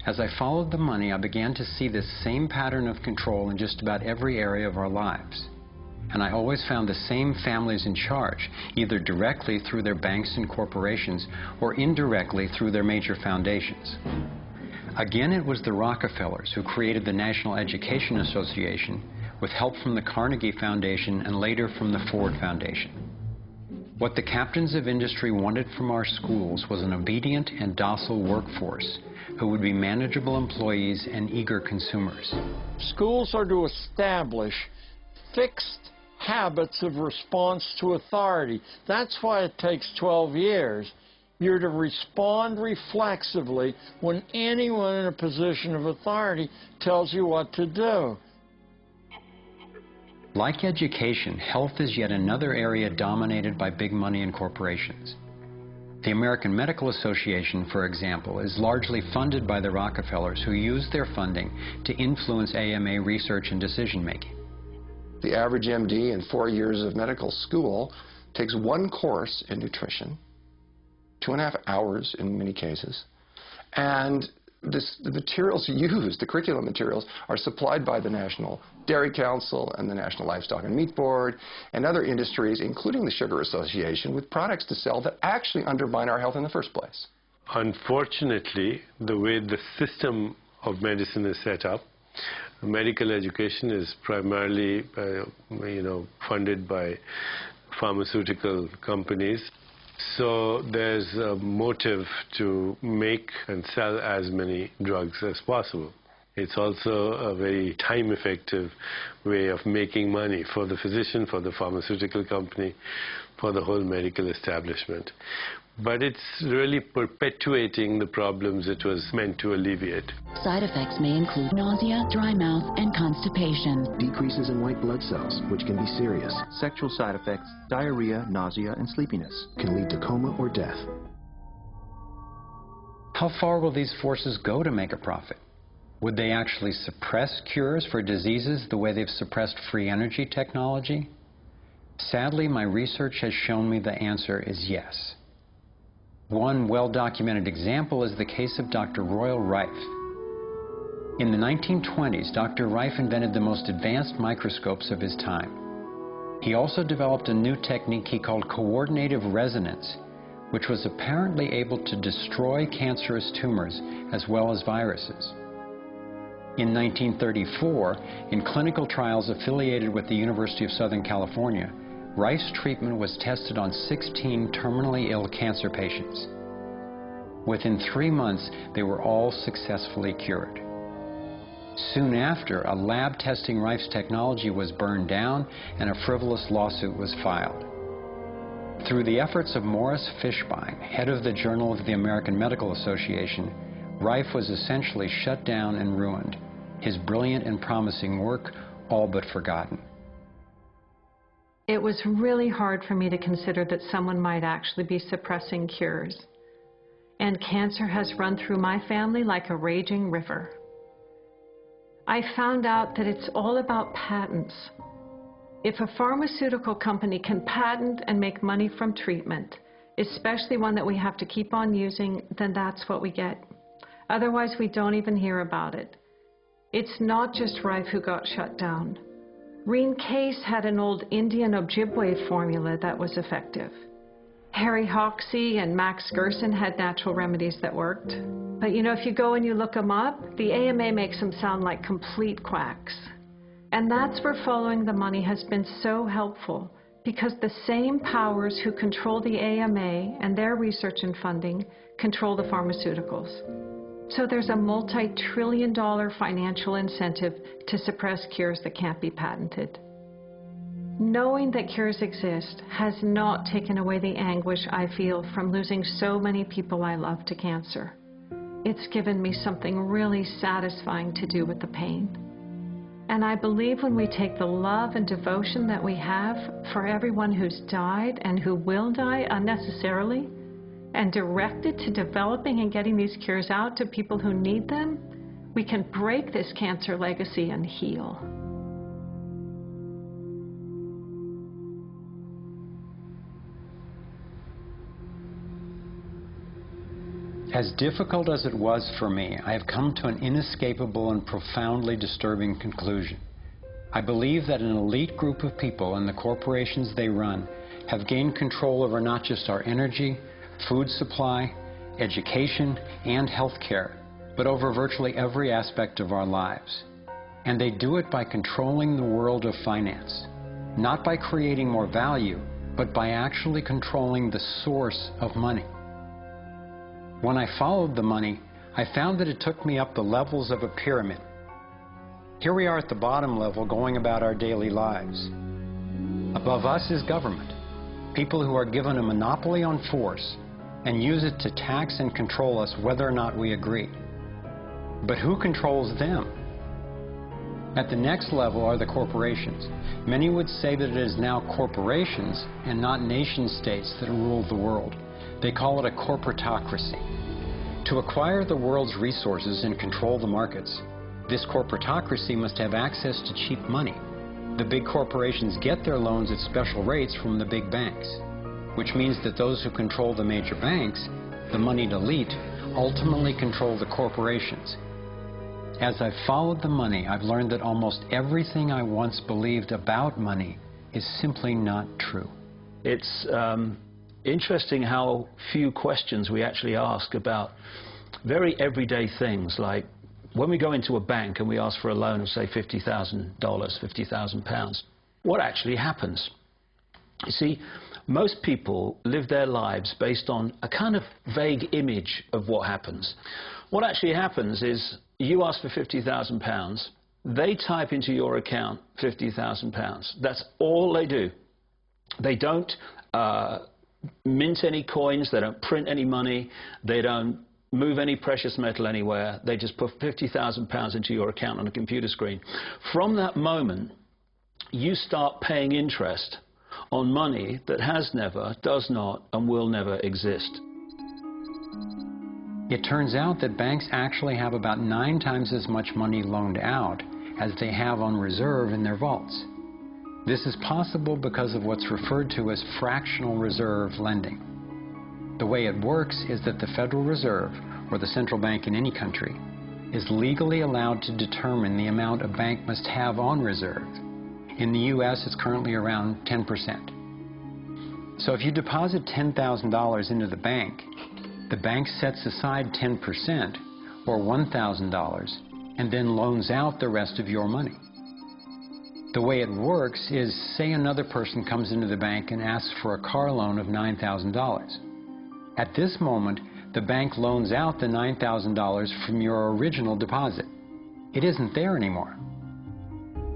As I followed the money, I began to see this same pattern of control in just about every area of our lives. and I always found the same families in charge, either directly through their banks and corporations or indirectly through their major foundations. Again, it was the Rockefellers who created the National Education Association with help from the Carnegie Foundation and later from the Ford Foundation. What the captains of industry wanted from our schools was an obedient and docile workforce who would be manageable employees and eager consumers. Schools are to establish fixed habits of response to authority. That's why it takes 12 years. You're to respond reflexively when anyone in a position of authority tells you what to do. Like education, health is yet another area dominated by big money and corporations. The American Medical Association, for example, is largely funded by the Rockefellers, who use their funding to influence AMA research and decision-making. The average MD in 4 years of medical school takes one course in nutrition, 2.5 hours in many cases, and the materials used, the curriculum materials, are supplied by the National Dairy Council and the National Livestock and Meat Board and other industries, including the Sugar Association, with products to sell that actually undermine our health in the first place. Unfortunately, the way the system of medicine is set up, medical education is primarily funded by pharmaceutical companies. So there's a motive to make and sell as many drugs as possible. It's also a very time-effective way of making money for the physician, for the pharmaceutical company, for the whole medical establishment. But it's really perpetuating the problems it was meant to alleviate. Side effects may include nausea, dry mouth, and constipation. Decreases in white blood cells, which can be serious. Sexual side effects, diarrhea, nausea, and sleepiness can lead to coma or death. How far will these forces go to make a profit? Would they actually suppress cures for diseases the way they've suppressed free energy technology? Sadly, my research has shown me the answer is yes. One well-documented example is the case of Dr. Royal Rife. In the 1920s, Dr. Rife invented the most advanced microscopes of his time. He also developed a new technique he called coordinative resonance, which was apparently able to destroy cancerous tumors as well as viruses. In 1934, in clinical trials affiliated with the University of Southern California, Rife's treatment was tested on 16 terminally ill cancer patients. Within 3 months, they were all successfully cured. Soon after, a lab testing Rife's technology was burned down and a frivolous lawsuit was filed. Through the efforts of Morris Fishbein, head of the Journal of the American Medical Association, Rife was essentially shut down and ruined, his brilliant and promising work all but forgotten. It was really hard for me to consider that someone might actually be suppressing cures. And cancer has run through my family like a raging river. I found out that it's all about patents. If a pharmaceutical company can patent and make money from treatment, especially one that we have to keep on using, then that's what we get. Otherwise, we don't even hear about it. It's not just Rife who got shut down. Reen Case had an old Indian Ojibwe formula that was effective. Harry Hoxsey and Max Gerson had natural remedies that worked. But you know, if you go and you look them up, the AMA makes them sound like complete quacks. And that's where following the money has been so helpful, because the same powers who control the AMA and their research and funding control the pharmaceuticals. So there's a multi-trillion-dollar financial incentive to suppress cures that can't be patented. Knowing that cures exist has not taken away the anguish I feel from losing so many people I love to cancer. It's given me something really satisfying to do with the pain. And I believe when we take the love and devotion that we have for everyone who's died and who will die unnecessarily, and direct it to developing and getting these cures out to people who need them, we can break this cancer legacy and heal. As difficult as it was for me, I have come to an inescapable and profoundly disturbing conclusion. I believe that an elite group of people and the corporations they run have gained control over not just our energy, food supply, education, and health care, but over virtually every aspect of our lives. And they do it by controlling the world of finance, not by creating more value, but by actually controlling the source of money. When I followed the money, I found that it took me up the levels of a pyramid. Here we are at the bottom level going about our daily lives. Above us is government, people who are given a monopoly on force and use it to tax and control us whether or not we agree. But who controls them? At the next level are the corporations. Many would say that it is now corporations and not nation-states that rule the world. They call it a corporatocracy. To acquire the world's resources and control the markets, this corporatocracy must have access to cheap money. The big corporations get their loans at special rates from the big banks, which means that those who control the major banks, the moneyed elite, ultimately control the corporations. As I've followed the money, I've learned that almost everything I once believed about money is simply not true. It's interesting how few questions we actually ask about very everyday things, like when we go into a bank and we ask for a loan of, say, $50,000, £50,000, what actually happens? You see, most people live their lives based on a kind of vague image of what happens. What actually happens is you ask for £50,000, they type into your account £50,000. That's all they do. They don't mint any coins, they don't print any money, they don't move any precious metal anywhere. They just put £50,000 into your account on a computer screen. From that moment, you start paying interest on money that has never, does not, and will never exist. It turns out that banks actually have about 9 times as much money loaned out as they have on reserve in their vaults. This is possible because of what's referred to as fractional reserve lending. The way it works is that the Federal Reserve, or the central bank in any country, is legally allowed to determine the amount a bank must have on reserve. In the U.S., it's currently around 10%. So if you deposit $10,000 into the bank sets aside 10%, or $1,000, and then loans out the rest of your money. The way it works is, say another person comes into the bank and asks for a car loan of $9,000. At this moment, the bank loans out the $9,000 from your original deposit. It isn't there anymore.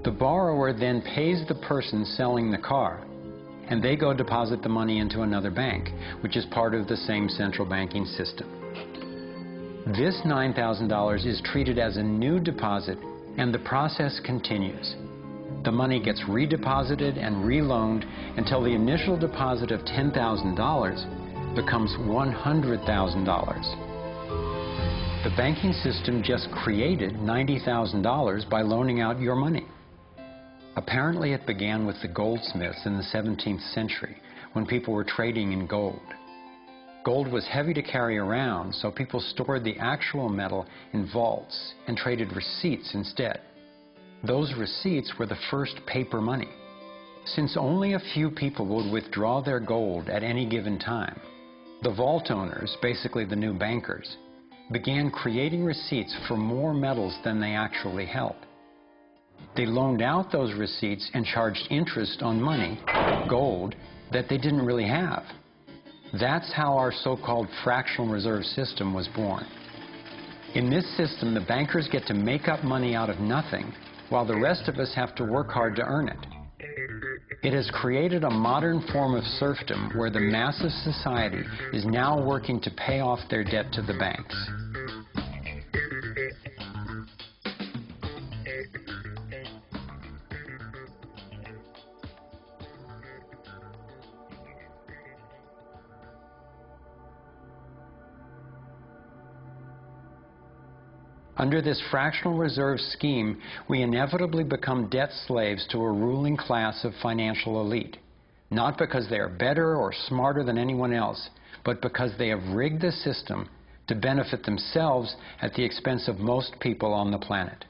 The borrower then pays the person selling the car, and they go deposit the money into another bank, which is part of the same central banking system. This $9,000 is treated as a new deposit, and the process continues. The money gets redeposited and reloaned until the initial deposit of $10,000 becomes $100,000. The banking system just created $90,000 by loaning out your money. Apparently it began with the goldsmiths in the 17th century when people were trading in gold. Gold was heavy to carry around, so people stored the actual metal in vaults and traded receipts instead. Those receipts were the first paper money. Since only a few people would withdraw their gold at any given time, the vault owners, basically the new bankers, began creating receipts for more metals than they actually held. They loaned out those receipts and charged interest on money, gold, that they didn't really have. That's how our so-called fractional reserve system was born. In this system, the bankers get to make up money out of nothing, while the rest of us have to work hard to earn it. It has created a modern form of serfdom where the mass of society is now working to pay off their debt to the banks. Under this fractional reserve scheme, we inevitably become debt slaves to a ruling class of financial elite, not because they are better or smarter than anyone else, but because they have rigged the system to benefit themselves at the expense of most people on the planet.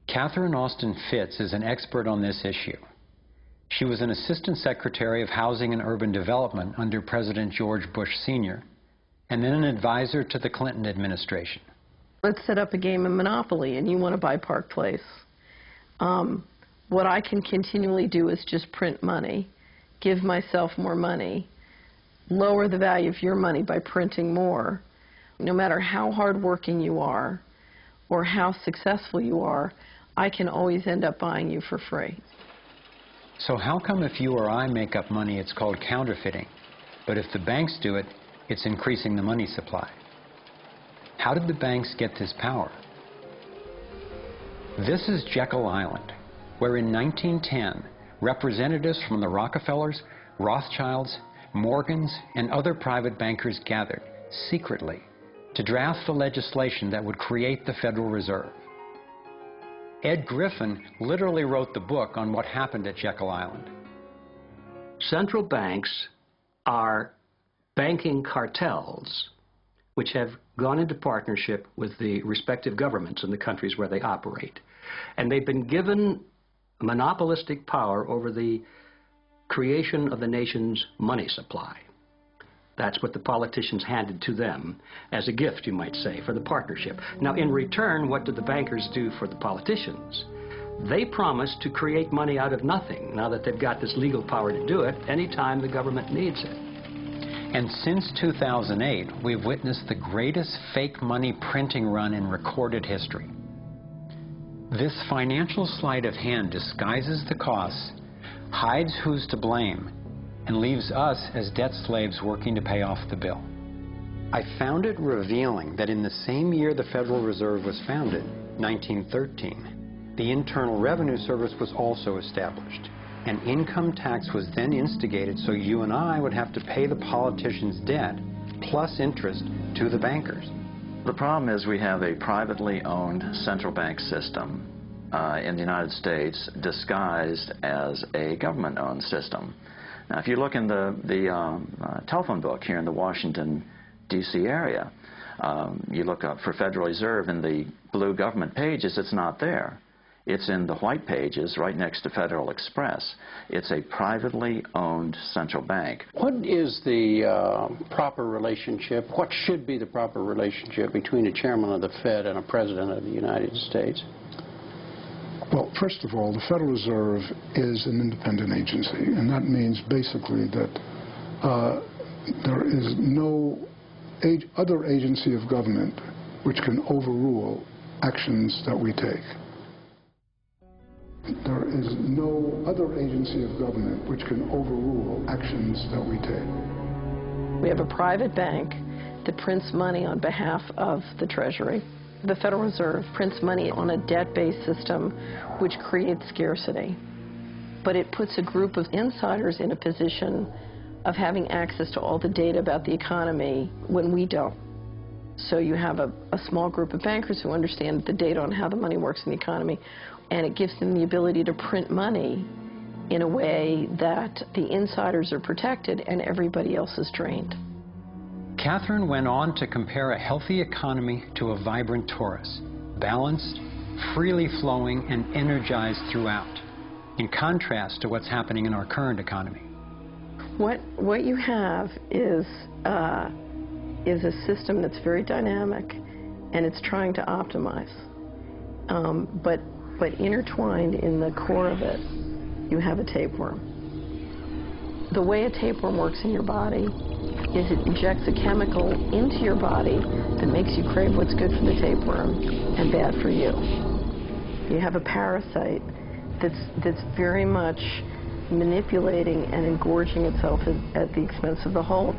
Catherine Austin Fitts is an expert on this issue. She was an Assistant Secretary of Housing and Urban Development under President George Bush Sr., and then an advisor to the Clinton administration. Let's set up a game of Monopoly, and you want to buy Park Place. What I can continually do is just print money, give myself more money, lower the value of your money by printing more. No matter how hardworking you are or how successful you are, I can always end up buying you for free. So how come if you or I make up money, it's called counterfeiting, but if the banks do it, it's increasing the money supply? How did the banks get this power? This is Jekyll Island, where in 1910, representatives from the Rockefellers, Rothschilds, Morgans, and other private bankers gathered secretly to draft the legislation that would create the Federal Reserve. Ed Griffin literally wrote the book on what happened at Jekyll Island. Central banks are banking cartels which have gone into partnership with the respective governments in the countries where they operate. And they've been given monopolistic power over the creation of the nation's money supply. That's what the politicians handed to them as a gift, you might say, for the partnership. Now, in return, what did the bankers do for the politicians? They promised to create money out of nothing, now that they've got this legal power to do it anytime the government needs it. And since 2008, we've witnessed the greatest fake money printing run in recorded history. This financial sleight of hand disguises the costs, hides who's to blame, and leaves us as debt slaves working to pay off the bill. I found it revealing that in the same year the Federal Reserve was founded, 1913, the Internal Revenue Service was also established. An income tax was then instigated so you and I would have to pay the politicians' debt plus interest to the bankers. The problem is we have a privately owned central bank system in the United States disguised as a government-owned system. Now, if you look in the telephone book here in the Washington, D.C. area, you look up for Federal Reserve in the blue government pages, it's not there. It's in the white pages right next to Federal Express. It's a privately owned central bank. What is the proper relationship, what should be the proper relationship between a chairman of the Fed and a president of the United States? Well, first of all, the Federal Reserve is an independent agency, and that means basically that there is no other agency of government which can overrule actions that we take. There is no other agency of government which can overrule actions that we take. We have a private bank that prints money on behalf of the Treasury. The Federal Reserve prints money on a debt-based system which creates scarcity. But it puts a group of insiders in a position of having access to all the data about the economy when we don't. So you have a small group of bankers who understand the data on how the money works in the economy, and it gives them the ability to print money in a way that the insiders are protected and everybody else is drained. Catherine went on to compare a healthy economy to a vibrant torus, balanced, freely flowing, and energized throughout, in contrast to what's happening in our current economy. What you have is a system that's very dynamic, and it's trying to optimize. But intertwined in the core of it, you have a tapeworm. The way a tapeworm works in your body is it injects a chemical into your body that makes you crave what's good for the tapeworm and bad for you. You have a parasite that's very much manipulating and engorging itself at the expense of the whole.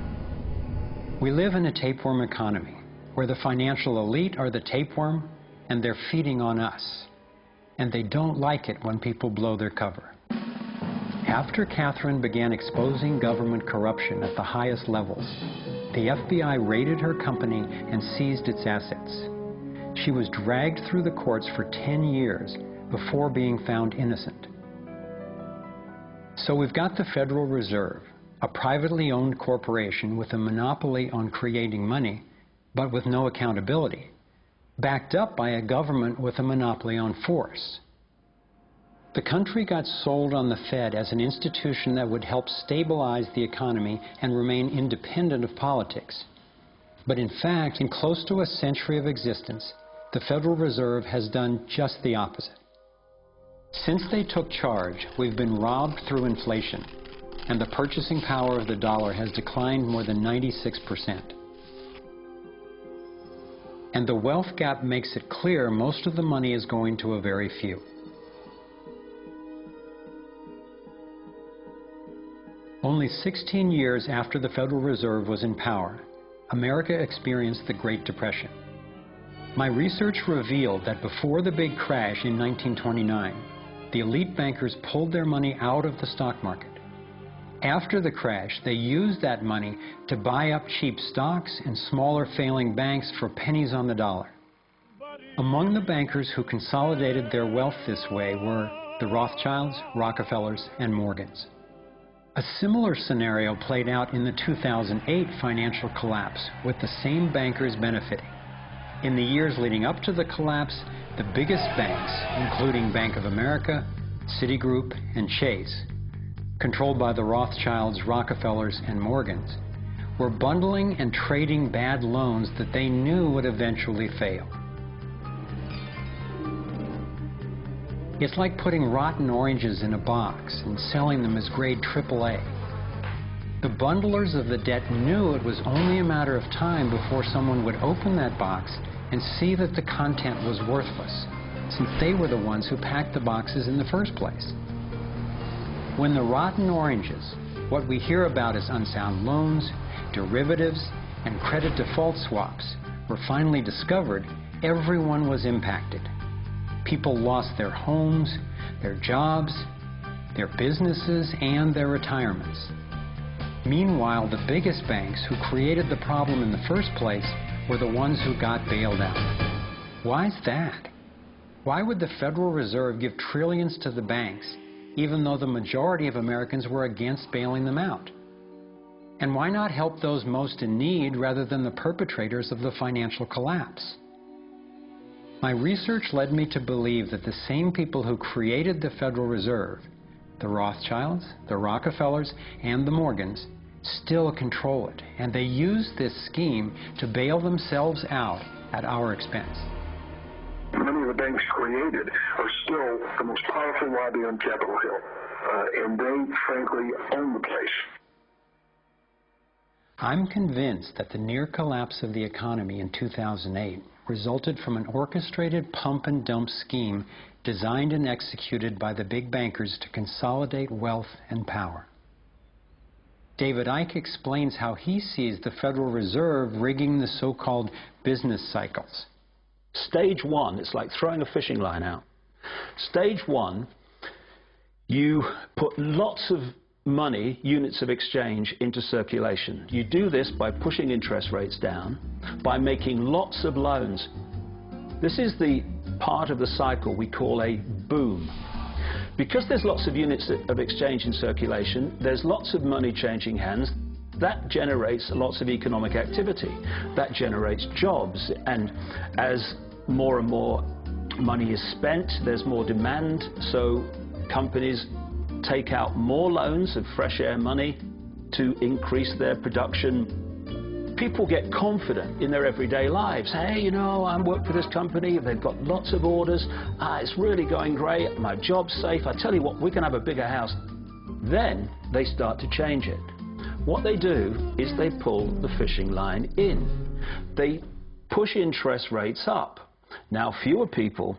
We live in a tapeworm economy where the financial elite are the tapeworm and they're feeding on us. And they don't like it when people blow their cover. After Catherine began exposing government corruption at the highest levels, the FBI raided her company and seized its assets. She was dragged through the courts for 10 years before being found innocent. So we've got the Federal Reserve, a privately owned corporation with a monopoly on creating money, but with no accountability. backed up by a government with a monopoly on force. The country got sold on the Fed as an institution that would help stabilize the economy and remain independent of politics. But in fact, in close to a century of existence, the Federal Reserve has done just the opposite. Since they took charge, we've been robbed through inflation, and the purchasing power of the dollar has declined more than 96%. And the wealth gap makes it clear most of the money is going to a very few. Only 16 years after the Federal Reserve was in power, America experienced the Great Depression. My research revealed that before the big crash in 1929, the elite bankers pulled their money out of the stock market. After the crash, they used that money to buy up cheap stocks and smaller failing banks for pennies on the dollar. Among the bankers who consolidated their wealth this way were the Rothschilds, Rockefellers, and Morgans. A similar scenario played out in the 2008 financial collapse, with the same bankers benefiting. In the years leading up to the collapse, the biggest banks, including Bank of America, Citigroup, and Chase, controlled by the Rothschilds, Rockefellers, and Morgans, were bundling and trading bad loans that they knew would eventually fail. It's like putting rotten oranges in a box and selling them as grade AAA. The bundlers of the debt knew it was only a matter of time before someone would open that box and see that the content was worthless, since they were the ones who packed the boxes in the first place. When the rotten oranges, what we hear about as unsound loans, derivatives, and credit default swaps, were finally discovered, everyone was impacted. People lost their homes, their jobs, their businesses, and their retirements. Meanwhile, the biggest banks who created the problem in the first place were the ones who got bailed out. Why is that? Why would the Federal Reserve give trillions to the banks, even though the majority of Americans were against bailing them out? And why not help those most in need rather than the perpetrators of the financial collapse? My research led me to believe that the same people who created the Federal Reserve, the Rothschilds, the Rockefellers, and the Morgans, still control it, and they use this scheme to bail themselves out at our expense. Many of the banks created are still the most powerful lobby on Capitol Hill, and they, frankly, own the place. I'm convinced that the near collapse of the economy in 2008 resulted from an orchestrated pump-and-dump scheme designed and executed by the big bankers to consolidate wealth and power. David Icke explains how he sees the Federal Reserve rigging the so-called business cycles. Stage one, it's like throwing a fishing line out. Stage one, you put lots of money, units of exchange, into circulation. You do this by pushing interest rates down, by making lots of loans. This is the part of the cycle we call a boom. Because there's lots of units of exchange in circulation, there's lots of money changing hands. That generates lots of economic activity. That generates jobs. And as more and more money is spent, there's more demand, so companies take out more loans of fresh air money to increase their production. People get confident in their everyday lives. Hey, you know, I work for this company, they've got lots of orders, it's really going great, my job's safe, I tell you what, we can have a bigger house. Then they start to change it. What they do is they pull the fishing line in. They push interest rates up. Now, fewer people,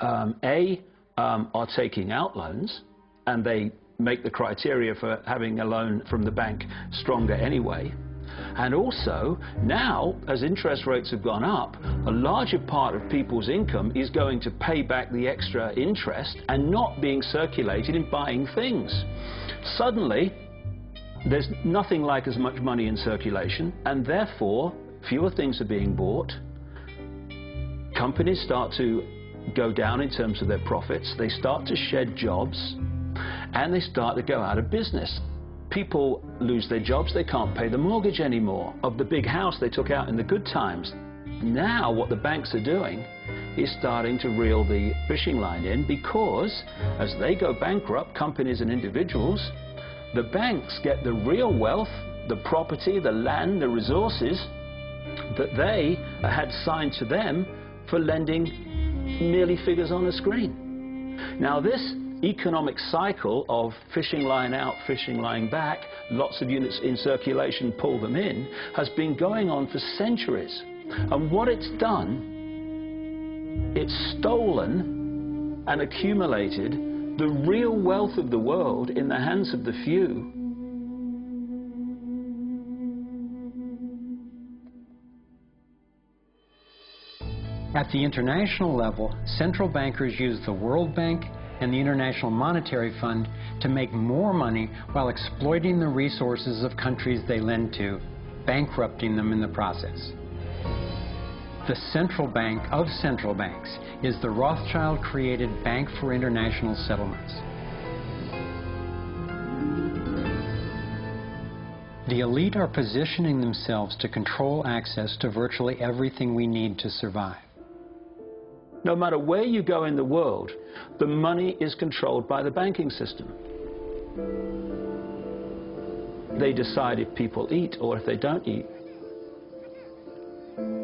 are taking out loans, and they make the criteria for having a loan from the bank stronger anyway. And also, now, as interest rates have gone up, a larger part of people's income is going to pay back the extra interest and not being circulated in buying things. Suddenly, there's nothing like as much money in circulation, and therefore, fewer things are being bought. Companies start to go down in terms of their profits. They start to shed jobs, and they start to go out of business. People lose their jobs, they can't pay the mortgage anymore of the big house they took out in the good times. Now what the banks are doing is starting to reel the fishing line in, because as they go bankrupt, companies and individuals, the banks get the real wealth, the property, the land, the resources that they had signed to them for lending merely figures on a screen. Now this economic cycle of fishing line out, fishing line back, lots of units in circulation, pull them in, has been going on for centuries. And what it's done, it's stolen and accumulated the real wealth of the world in the hands of the few. At the international level, central bankers use the World Bank and the International Monetary Fund to make more money while exploiting the resources of countries they lend to, bankrupting them in the process. The central bank of central banks is the Rothschild-created Bank for International Settlements. The elite are positioning themselves to control access to virtually everything we need to survive. No matter where you go in the world, the money is controlled by the banking system. They decide if people eat or if they don't eat.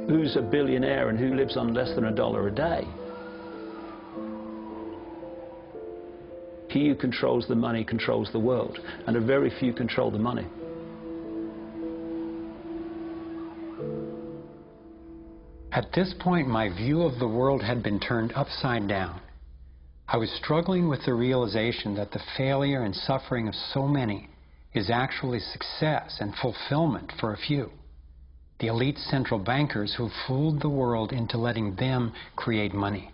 Who's a billionaire and who lives on less than $1 a day? He who controls the money controls the world, and a very few control the money. At this point, my view of the world had been turned upside down. I was struggling with the realization that the failure and suffering of so many is actually success and fulfillment for a few. The elite central bankers who fooled the world into letting them create money.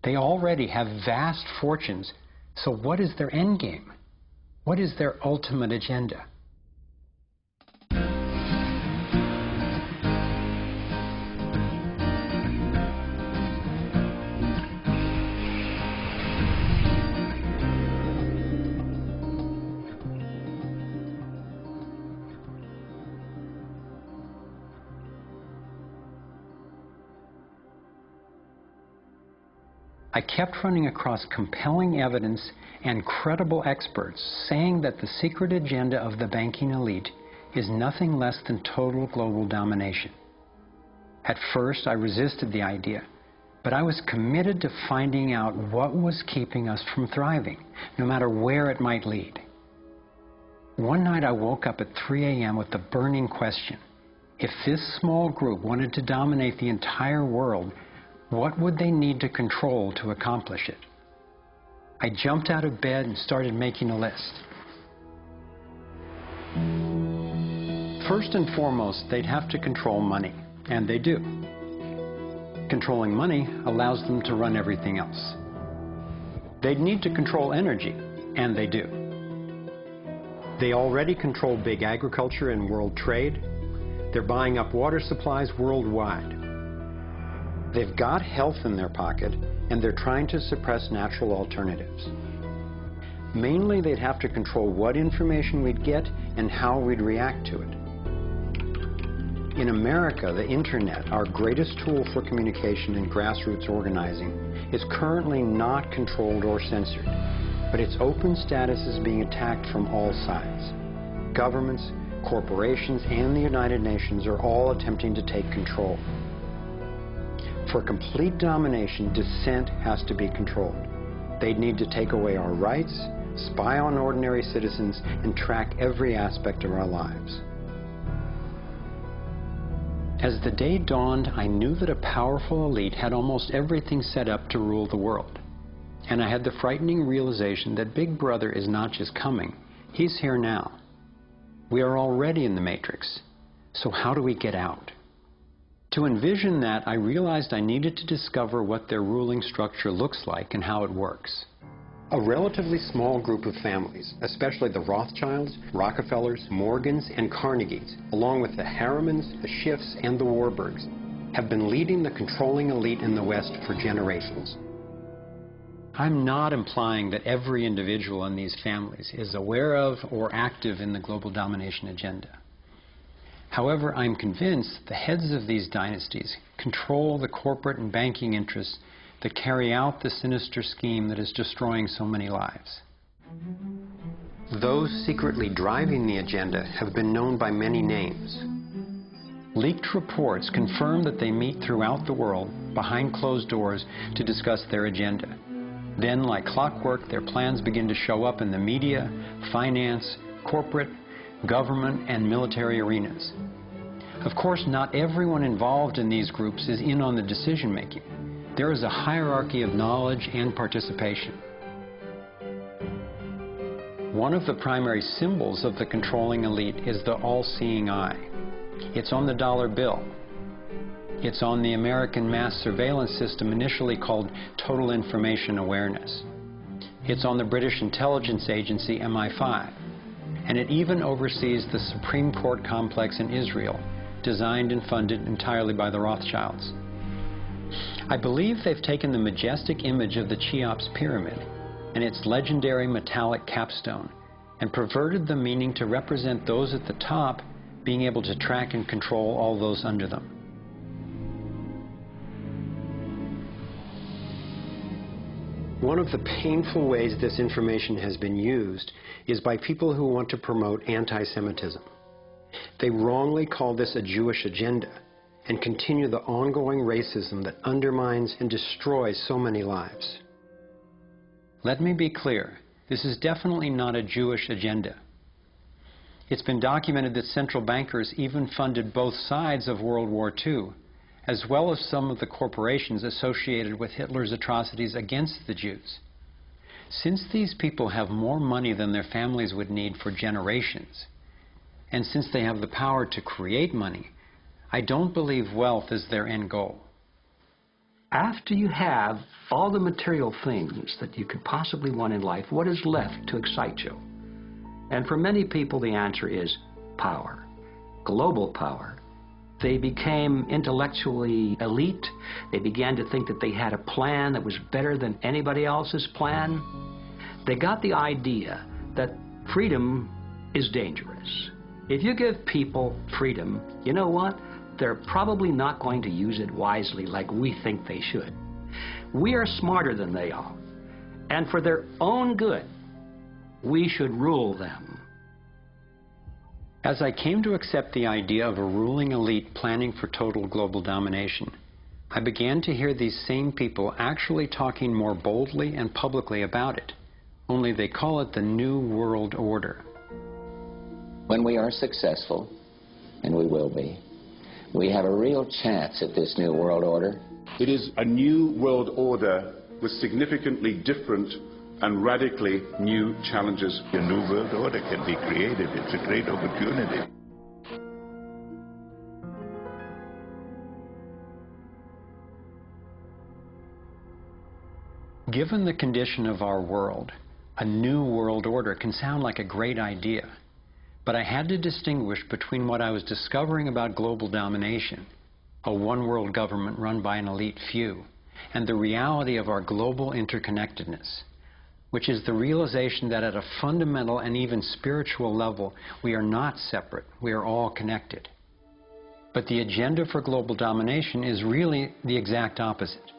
They already have vast fortunes, so what is their end game? What is their ultimate agenda? I kept running across compelling evidence and credible experts saying that the secret agenda of the banking elite is nothing less than total global domination. At first, I resisted the idea, but I was committed to finding out what was keeping us from thriving, no matter where it might lead. One night I woke up at 3 a.m. with the burning question: if this small group wanted to dominate the entire world, what would they need to control to accomplish it? I jumped out of bed and started making a list. First and foremost, they'd have to control money, and they do. Controlling money allows them to run everything else. They'd need to control energy, and they do. They already control big agriculture and world trade. They're buying up water supplies worldwide. They've got health in their pocket, and they're trying to suppress natural alternatives. Mainly, they'd have to control what information we'd get and how we'd react to it. In America, the internet, our greatest tool for communication and grassroots organizing, is currently not controlled or censored, but its open status is being attacked from all sides. Governments, corporations, and the United Nations are all attempting to take control. For complete domination, dissent has to be controlled. They'd need to take away our rights, spy on ordinary citizens, and track every aspect of our lives. As the day dawned, I knew that a powerful elite had almost everything set up to rule the world. And I had the frightening realization that Big Brother is not just coming, he's here now. We are already in the Matrix. So how do we get out? To envision that, I realized I needed to discover what their ruling structure looks like and how it works. A relatively small group of families, especially the Rothschilds, Rockefellers, Morgans, and Carnegies, along with the Harrimans, the Schiffs, and the Warburgs, have been leading the controlling elite in the West for generations. I'm not implying that every individual in these families is aware of or active in the global domination agenda. However, I'm convinced the heads of these dynasties control the corporate and banking interests that carry out the sinister scheme that is destroying so many lives. Those secretly driving the agenda have been known by many names. Leaked reports confirm that they meet throughout the world behind closed doors to discuss their agenda. Then, like clockwork, their plans begin to show up in the media, finance, corporate, government, and military arenas. Of course, not everyone involved in these groups is in on the decision-making. There is a hierarchy of knowledge and participation. One of the primary symbols of the controlling elite is the all-seeing eye. It's on the dollar bill. It's on the American mass surveillance system initially called Total Information Awareness. It's on the British intelligence agency MI5. And it even oversees the Supreme Court complex in Israel, designed and funded entirely by the Rothschilds. I believe they've taken the majestic image of the Cheops pyramid and its legendary metallic capstone and perverted the meaning to represent those at the top being able to track and control all those under them. One of the painful ways this information has been used is by people who want to promote anti-Semitism. They wrongly call this a Jewish agenda and continue the ongoing racism that undermines and destroys so many lives. Let me be clear, this is definitely not a Jewish agenda. It's been documented that central bankers even funded both sides of World War II, as well as some of the corporations associated with Hitler's atrocities against the Jews. Since these people have more money than their families would need for generations, and since they have the power to create money, I don't believe wealth is their end goal. After you have all the material things that you could possibly want in life, what is left to excite you? And for many people, the answer is power, global power. They became intellectually elite. They began to think that they had a plan that was better than anybody else's plan. They got the idea that freedom is dangerous. If you give people freedom, you know what? They're probably not going to use it wisely like we think they should. We are smarter than they are. And for their own good, we should rule them. As I came to accept the idea of a ruling elite planning for total global domination, I began to hear these same people actually talking more boldly and publicly about it, only they call it the New World Order. When we are successful, and we will be, we have a real chance at this New World Order. It is a new world order with significantly different and radically new challenges. A new world order can be created. It's a great opportunity. Given the condition of our world, a new world order can sound like a great idea. But I had to distinguish between what I was discovering about global domination, a one-world government run by an elite few, and the reality of our global interconnectedness, which is the realization that at a fundamental and even spiritual level, we are not separate, we are all connected. But the agenda for global domination is really the exact opposite.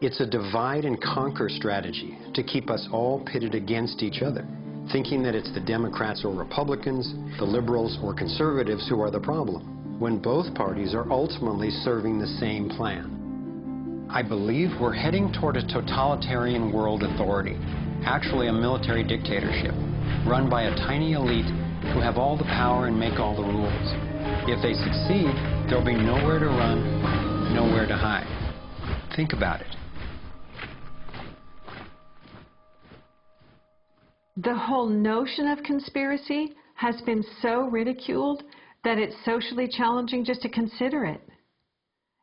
It's a divide and conquer strategy to keep us all pitted against each other, thinking that it's the Democrats or Republicans, the liberals or conservatives who are the problem, when both parties are ultimately serving the same plan. I believe we're heading toward a totalitarian world authority, actually a military dictatorship, run by a tiny elite who have all the power and make all the rules. If they succeed, there'll be nowhere to run, nowhere to hide. Think about it. The whole notion of conspiracy has been so ridiculed that it's socially challenging just to consider it.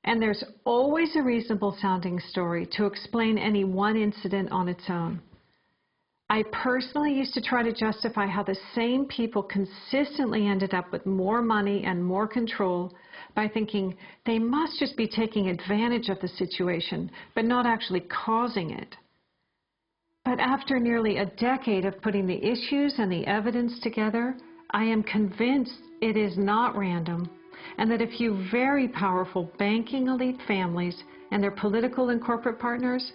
And there's always a reasonable sounding story to explain any one incident on its own. I personally used to try to justify how the same people consistently ended up with more money and more control by thinking they must just be taking advantage of the situation, but not actually causing it. But after nearly a decade of putting the issues and the evidence together, I am convinced it is not random, and that a few very powerful banking elite families and their political and corporate partners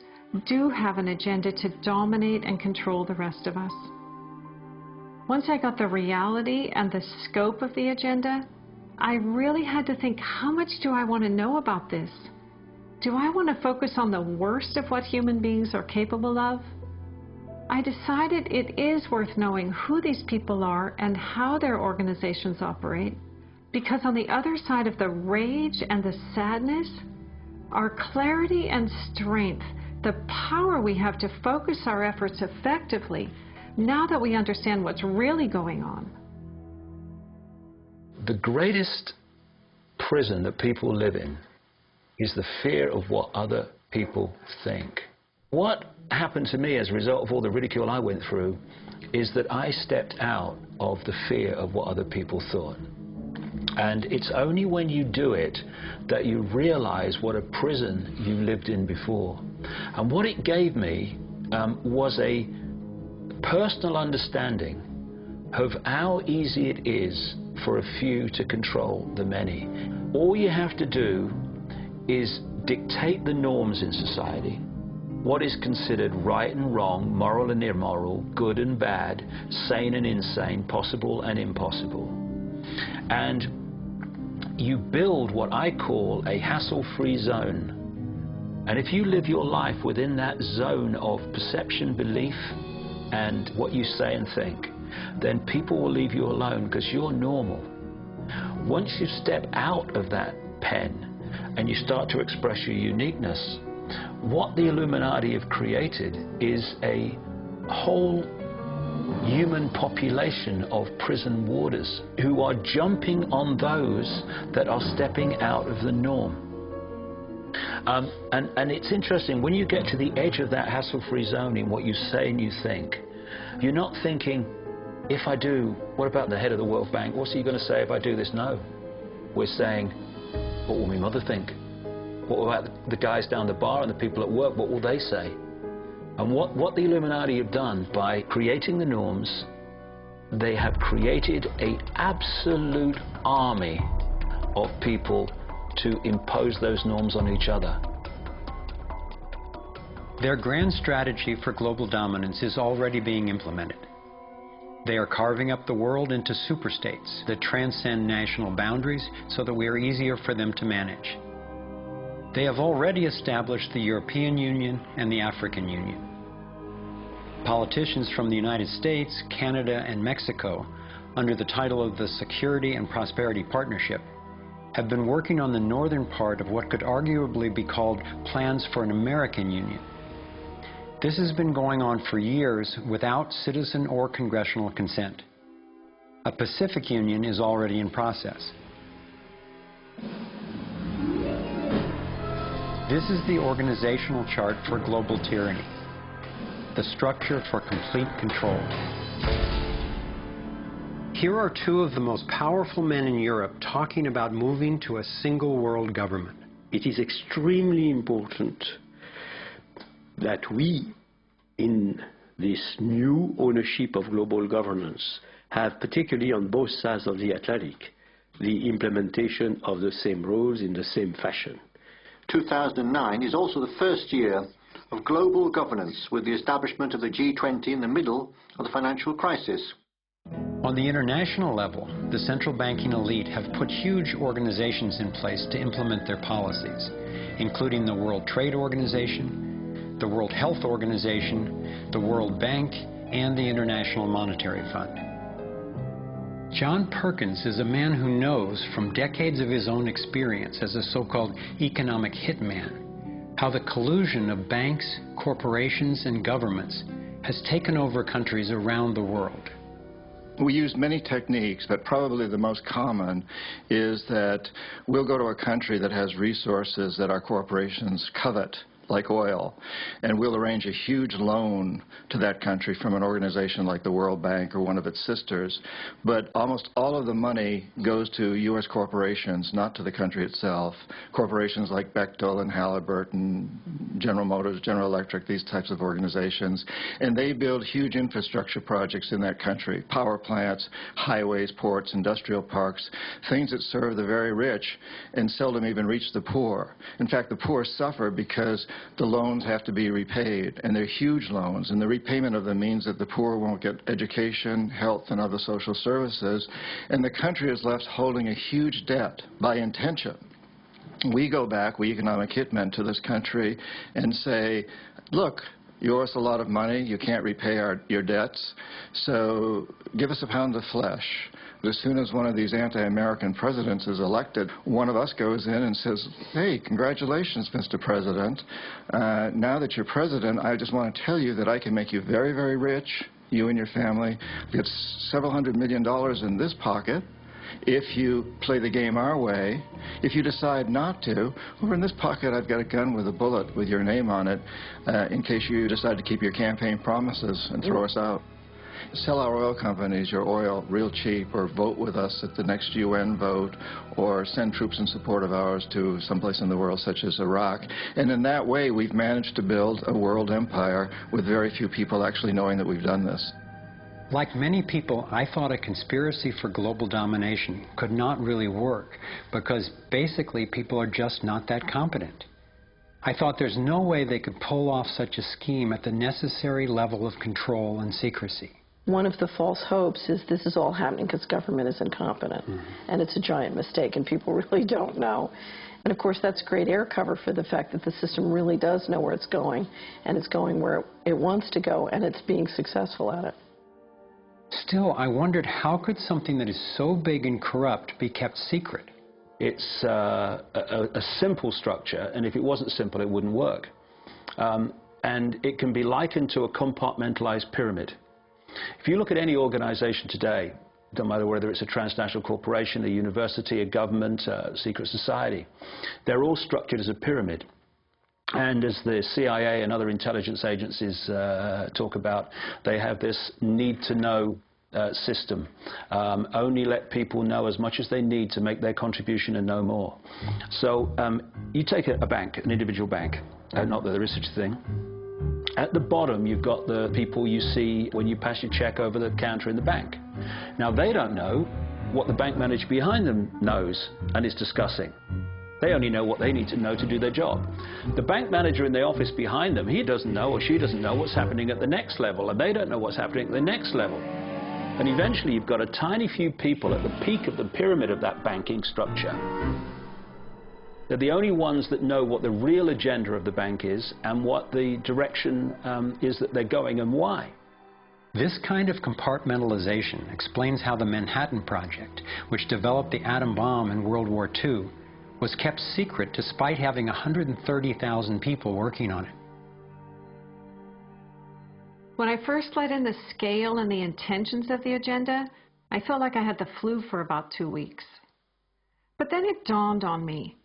do have an agenda to dominate and control the rest of us. Once I got the reality and the scope of the agenda, I really had to think, how much do I want to know about this? Do I want to focus on the worst of what human beings are capable of? I decided it is worth knowing who these people are and how their organizations operate, because on the other side of the rage and the sadness are clarity and strength, the power we have to focus our efforts effectively now that we understand what's really going on. The greatest prison that people live in is the fear of what other people think. What happened to me as a result of all the ridicule I went through is that I stepped out of the fear of what other people thought. And it's only when you do it that you realize what a prison you lived in before. And what it gave me was a personal understanding of how easy it is for a few to control the many. All you have to do is dictate the norms in society, what is considered right and wrong, moral and immoral, good and bad, sane and insane, possible and impossible. And you build what I call a hassle-free zone. And if you live your life within that zone of perception, belief, and what you say and think, then people will leave you alone because you're normal. Once you step out of that pen and you start to express your uniqueness, what the Illuminati have created is a whole human population of prison warders who are jumping on those that are stepping out of the norm. And it's interesting, when you get to the edge of that hassle-free zone in what you say and you think, you're not thinking, if I do, what about the head of the World Bank? What's he going to say if I do this? No. We're saying, what will my mother think? What about the guys down the bar and the people at work? What will they say? And what the Illuminati have done by creating the norms, they have created an absolute army of people to impose those norms on each other. Their grand strategy for global dominance is already being implemented. They are carving up the world into superstates that transcend national boundaries so that we are easier for them to manage. They have already established the European Union and the African Union. Politicians from the United States, Canada, and Mexico, under the title of the Security and Prosperity Partnership, have been working on the northern part of what could arguably be called plans for an American Union. This has been going on for years without citizen or congressional consent. A Pacific Union is already in process. This is the organizational chart for global tyranny, the structure for complete control. Here are two of the most powerful men in Europe talking about moving to a single world government. It is extremely important that we, in this new ownership of global governance, have, particularly on both sides of the Atlantic, the implementation of the same rules in the same fashion. 2009 is also the first year of global governance, with the establishment of the G20 in the middle of the financial crisis. On the international level, the central banking elite have put huge organizations in place to implement their policies, including the World Trade Organization, the World Health Organization, the World Bank, and the International Monetary Fund. John Perkins is a man who knows from decades of his own experience as a so-called economic hitman how the collusion of banks, corporations, and governments has taken over countries around the world. We use many techniques, but probably the most common is that we'll go to a country that has resources that our corporations covet, like oil, and we'll arrange a huge loan to that country from an organization like the World Bank or one of its sisters, but almost all of the money goes to U.S. corporations, not to the country itself. Corporations like Bechtel and Halliburton, General Motors, General Electric, these types of organizations, and they build huge infrastructure projects in that country, power plants, highways, ports, industrial parks, things that serve the very rich and seldom even reach the poor. In fact, the poor suffer because the loans have to be repaid, and they're huge loans, and the repayment of them means that the poor won't get education, health, and other social services, and the country is left holding a huge debt by intention. We go back, we economic hitmen, to this country and say, look, you owe us a lot of money, you can't repay your debts, so give us a pound of flesh. As soon as one of these anti-American presidents is elected, one of us goes in and says, hey, congratulations, Mr. President. Now that you're president, I just want to tell you that I can make you very, very rich, you and your family. I've got several $100 million in this pocket. If you play the game our way, if you decide not to, over in this pocket I've got a gun with a bullet with your name on it in case you decide to keep your campaign promises and throw us out. Sell our oil companies your oil real cheap, or vote with us at the next UN vote, or send troops in support of ours to someplace in the world such as Iraq. And in that way we've managed to build a world empire with very few people actually knowing that we've done this. Like many people, I thought a conspiracy for global domination could not really work because basically people are just not that competent. I thought there's no way they could pull off such a scheme at the necessary level of control and secrecy. One of the false hopes is this is all happening because government is incompetent, and it's a giant mistake, and people really don't know. And of course, that's great air cover for the fact that the system really does know where it's going, and it's going where it wants to go, and it's being successful at it. Still, I wondered how could something that is so big and corrupt be kept secret? It's a simple structure, and if it wasn't simple, it wouldn't work. And it can be likened to a compartmentalized pyramid. If you look at any organization today, no matter whether it's a transnational corporation, a university, a government, a secret society, they're all structured as a pyramid. And as the CIA and other intelligence agencies talk about, they have this need-to-know system. Only let people know as much as they need to make their contribution and no more. So you take a bank, an individual bank, not that there is such a thing. At the bottom, you've got the people you see when you pass your check over the counter in the bank. Now, they don't know what the bank manager behind them knows and is discussing. They only know what they need to know to do their job. The bank manager in the office behind them, he doesn't know or she doesn't know what's happening at the next level, and they don't know what's happening at the next level. And eventually, you've got a tiny few people at the peak of the pyramid of that banking structure. They're the only ones that know what the real agenda of the bank is and what the direction is that they're going and why. This kind of compartmentalization explains how the Manhattan Project, which developed the atom bomb in World War II, was kept secret despite having 130,000 people working on it. When I first let in the scale and the intentions of the agenda, I felt like I had the flu for about 2 weeks. But then it dawned on me.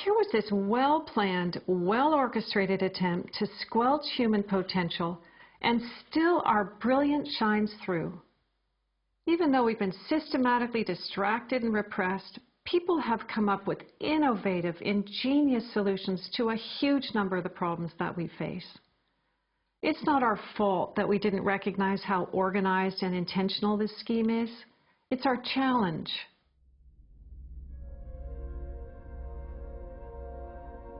Here was this well-planned, well-orchestrated attempt to squelch human potential, and still our brilliance shines through. Even though we've been systematically distracted and repressed, people have come up with innovative, ingenious solutions to a huge number of the problems that we face. It's not our fault that we didn't recognize how organized and intentional this scheme is. It's our challenge.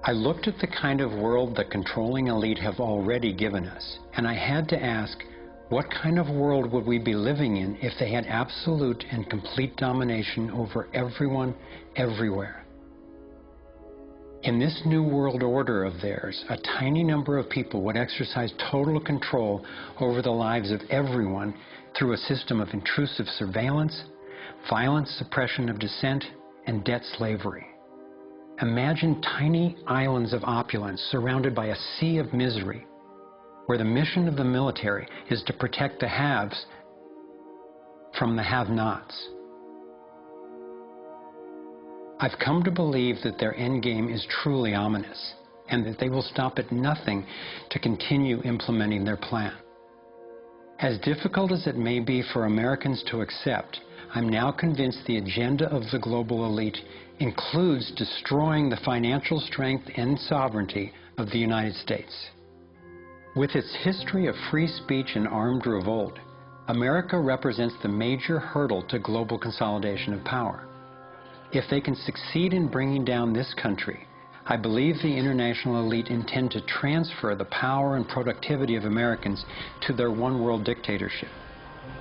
I looked at the kind of world the controlling elite have already given us, and I had to ask, what kind of world would we be living in if they had absolute and complete domination over everyone, everywhere? In this new world order of theirs, a tiny number of people would exercise total control over the lives of everyone through a system of intrusive surveillance, violent suppression of dissent, and debt slavery. Imagine tiny islands of opulence surrounded by a sea of misery, where the mission of the military is to protect the haves from the have-nots. I've come to believe that their endgame is truly ominous. and that they will stop at nothing to continue implementing their plan. As difficult as it may be for Americans to accept, I'm now convinced the agenda of the global elite includes destroying the financial strength and sovereignty of the United States. With its history of free speech and armed revolt, America represents the major hurdle to global consolidation of power. If they can succeed in bringing down this country, I believe the international elite intend to transfer the power and productivity of Americans to their one-world dictatorship,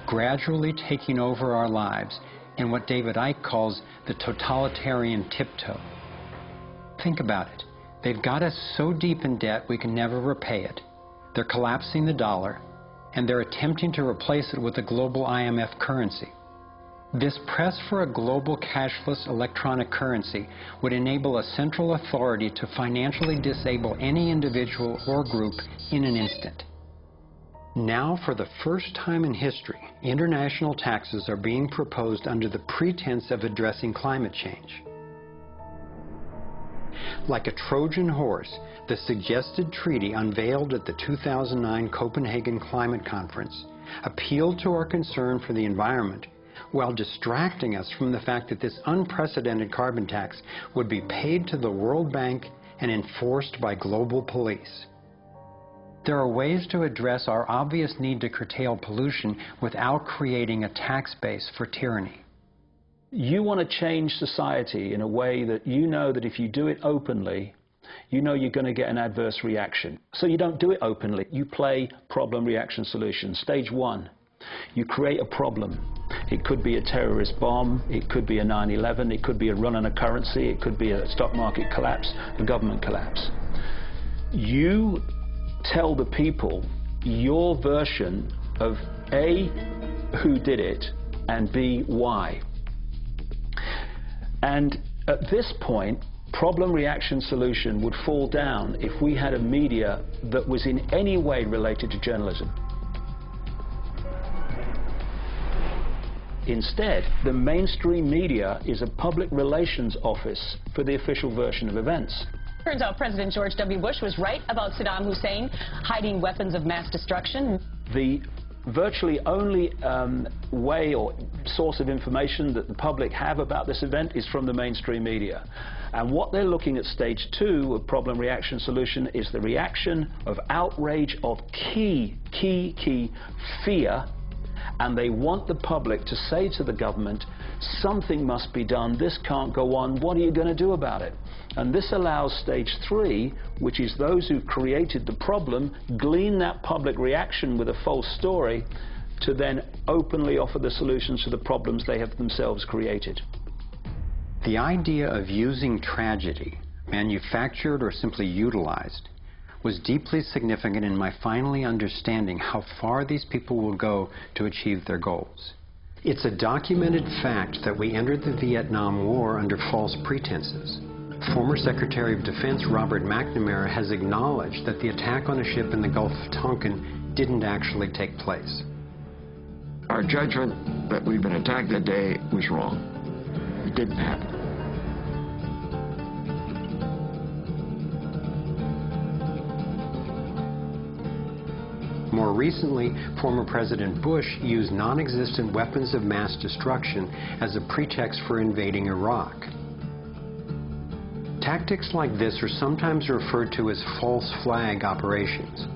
gradually taking over our lives in what David Icke calls the totalitarian tiptoe. Think about it. They've got us so deep in debt we can never repay it. They're collapsing the dollar, and they're attempting to replace it with a global IMF currency. This press for a global cashless electronic currency would enable a central authority to financially disable any individual or group in an instant. Now, for the first time in history, international taxes are being proposed under the pretense of addressing climate change. Like a Trojan horse, the suggested treaty unveiled at the 2009 Copenhagen Climate Conference appealed to our concern for the environment while distracting us from the fact that this unprecedented carbon tax would be paid to the World Bank and enforced by global police. There are ways to address our obvious need to curtail pollution without creating a tax base for tyranny. You want to change society in a way that you know that if you do it openly, you know you're going to get an adverse reaction. So you don't do it openly. You play problem, reaction, solution. Stage one, you create a problem. It could be a terrorist bomb, it could be a 9/11, it could be a run on a currency, it could be a stock market collapse, a government collapse. You tell the people your version of A, who did it, and B, why. And at this point, problem, reaction, solution would fall down if we had a media that was in any way related to journalism. Instead, the mainstream media is a public relations office for the official version of events. Turns out President George W. Bush was right about Saddam Hussein hiding weapons of mass destruction. The virtually only way or source of information that the public have about this event is from the mainstream media. And what they're looking at stage two of problem, reaction, solution is the reaction of outrage, of key fear. And they want the public to say to the government, something must be done, this can't go on, what are you going to do about it? And this allows stage three, which is those who've created the problem, glean that public reaction with a false story, to then openly offer the solutions to the problems they have themselves created. The idea of using tragedy, manufactured or simply utilized, was deeply significant in my finally understanding how far these people will go to achieve their goals. It's a documented fact that we entered the Vietnam War under false pretenses. Former Secretary of Defense Robert McNamara has acknowledged that the attack on a ship in the Gulf of Tonkin didn't actually take place. Our judgment that we'd been attacked that day was wrong. It didn't happen. More recently, former President Bush used non-existent weapons of mass destruction as a pretext for invading Iraq. Tactics like this are sometimes referred to as false flag operations.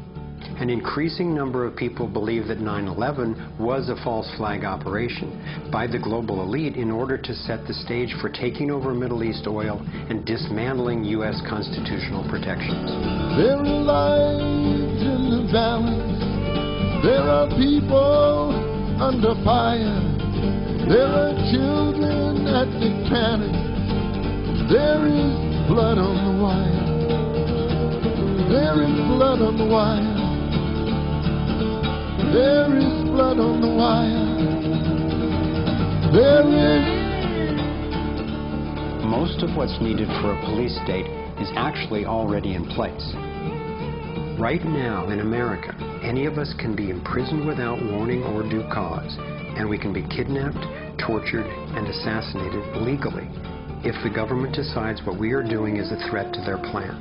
An increasing number of people believe that 9/11 was a false flag operation by the global elite in order to set the stage for taking over Middle East oil and dismantling U.S. constitutional protections. There are lives in the balance. There are people under fire. There are children at the cannon. There is blood on the wire. There is blood on the wire. There is blood on the wire. There is. Most of what's needed for a police state is actually already in place. Right now in America, any of us can be imprisoned without warning or due cause, and we can be kidnapped, tortured, and assassinated legally if the government decides what we are doing is a threat to their plan.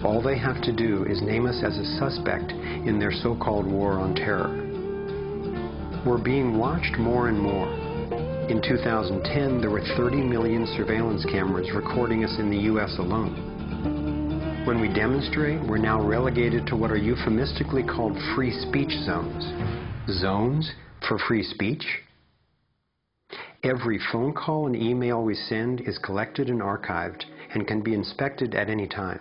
All they have to do is name us as a suspect in their so-called war on terror. We're being watched more and more. In 2010, there were 30 million surveillance cameras recording us in the U.S. alone. When we demonstrate, we're now relegated to what are euphemistically called free speech zones. Zones for free speech? Every phone call and email we send is collected and archived and can be inspected at any time.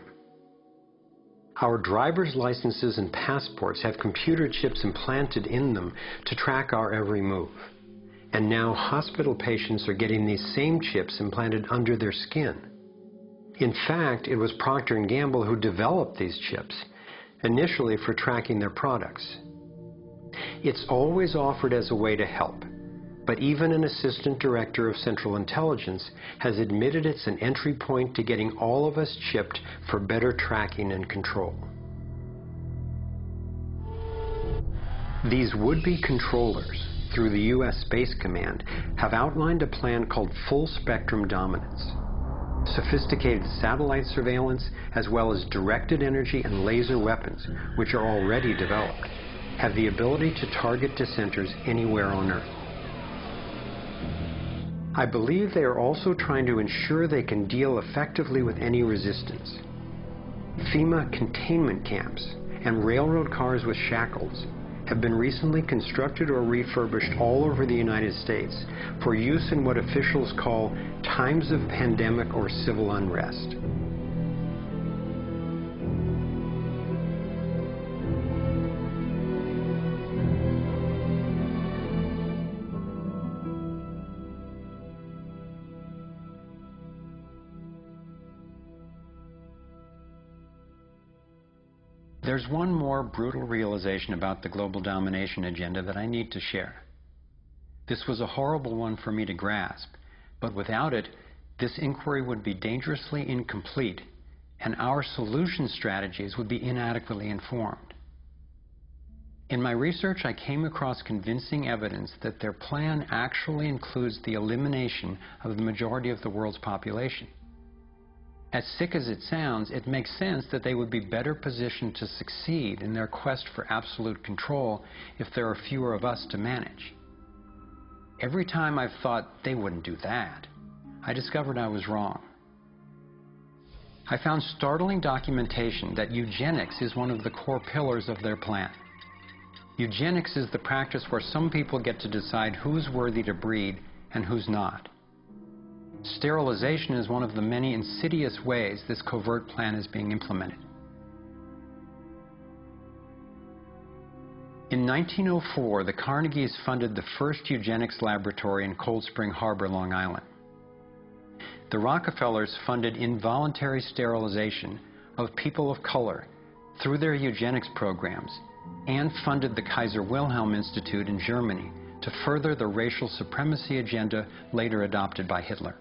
Our driver's licenses and passports have computer chips implanted in them to track our every move. And now hospital patients are getting these same chips implanted under their skin. In fact, it was Procter & Gamble who developed these chips, initially for tracking their products. It's always offered as a way to help, but even an assistant director of Central Intelligence has admitted it's an entry point to getting all of us chipped for better tracking and control. These would-be controllers, through the U.S. Space Command, have outlined a plan called Full Spectrum Dominance. Sophisticated satellite surveillance, as well as directed energy and laser weapons, which are already developed, have the ability to target dissenters anywhere on Earth. I believe they are also trying to ensure they can deal effectively with any resistance. FEMA containment camps and railroad cars with shackles have been recently constructed or refurbished all over the United States for use in what officials call times of pandemic or civil unrest. There's one more brutal realization about the global domination agenda that I need to share. This was a horrible one for me to grasp, but without it, this inquiry would be dangerously incomplete, and our solution strategies would be inadequately informed. In my research, I came across convincing evidence that their plan actually includes the elimination of the majority of the world's population. As sick as it sounds, it makes sense that they would be better positioned to succeed in their quest for absolute control if there are fewer of us to manage. Every time I've thought they wouldn't do that, I discovered I was wrong. I found startling documentation that eugenics is one of the core pillars of their plan. Eugenics is the practice where some people get to decide who's worthy to breed and who's not. Sterilization is one of the many insidious ways this covert plan is being implemented. In 1904, the Carnegies funded the first eugenics laboratory in Cold Spring Harbor, Long Island. The Rockefellers funded involuntary sterilization of people of color through their eugenics programs and funded the Kaiser Wilhelm Institute in Germany to further the racial supremacy agenda later adopted by Hitler.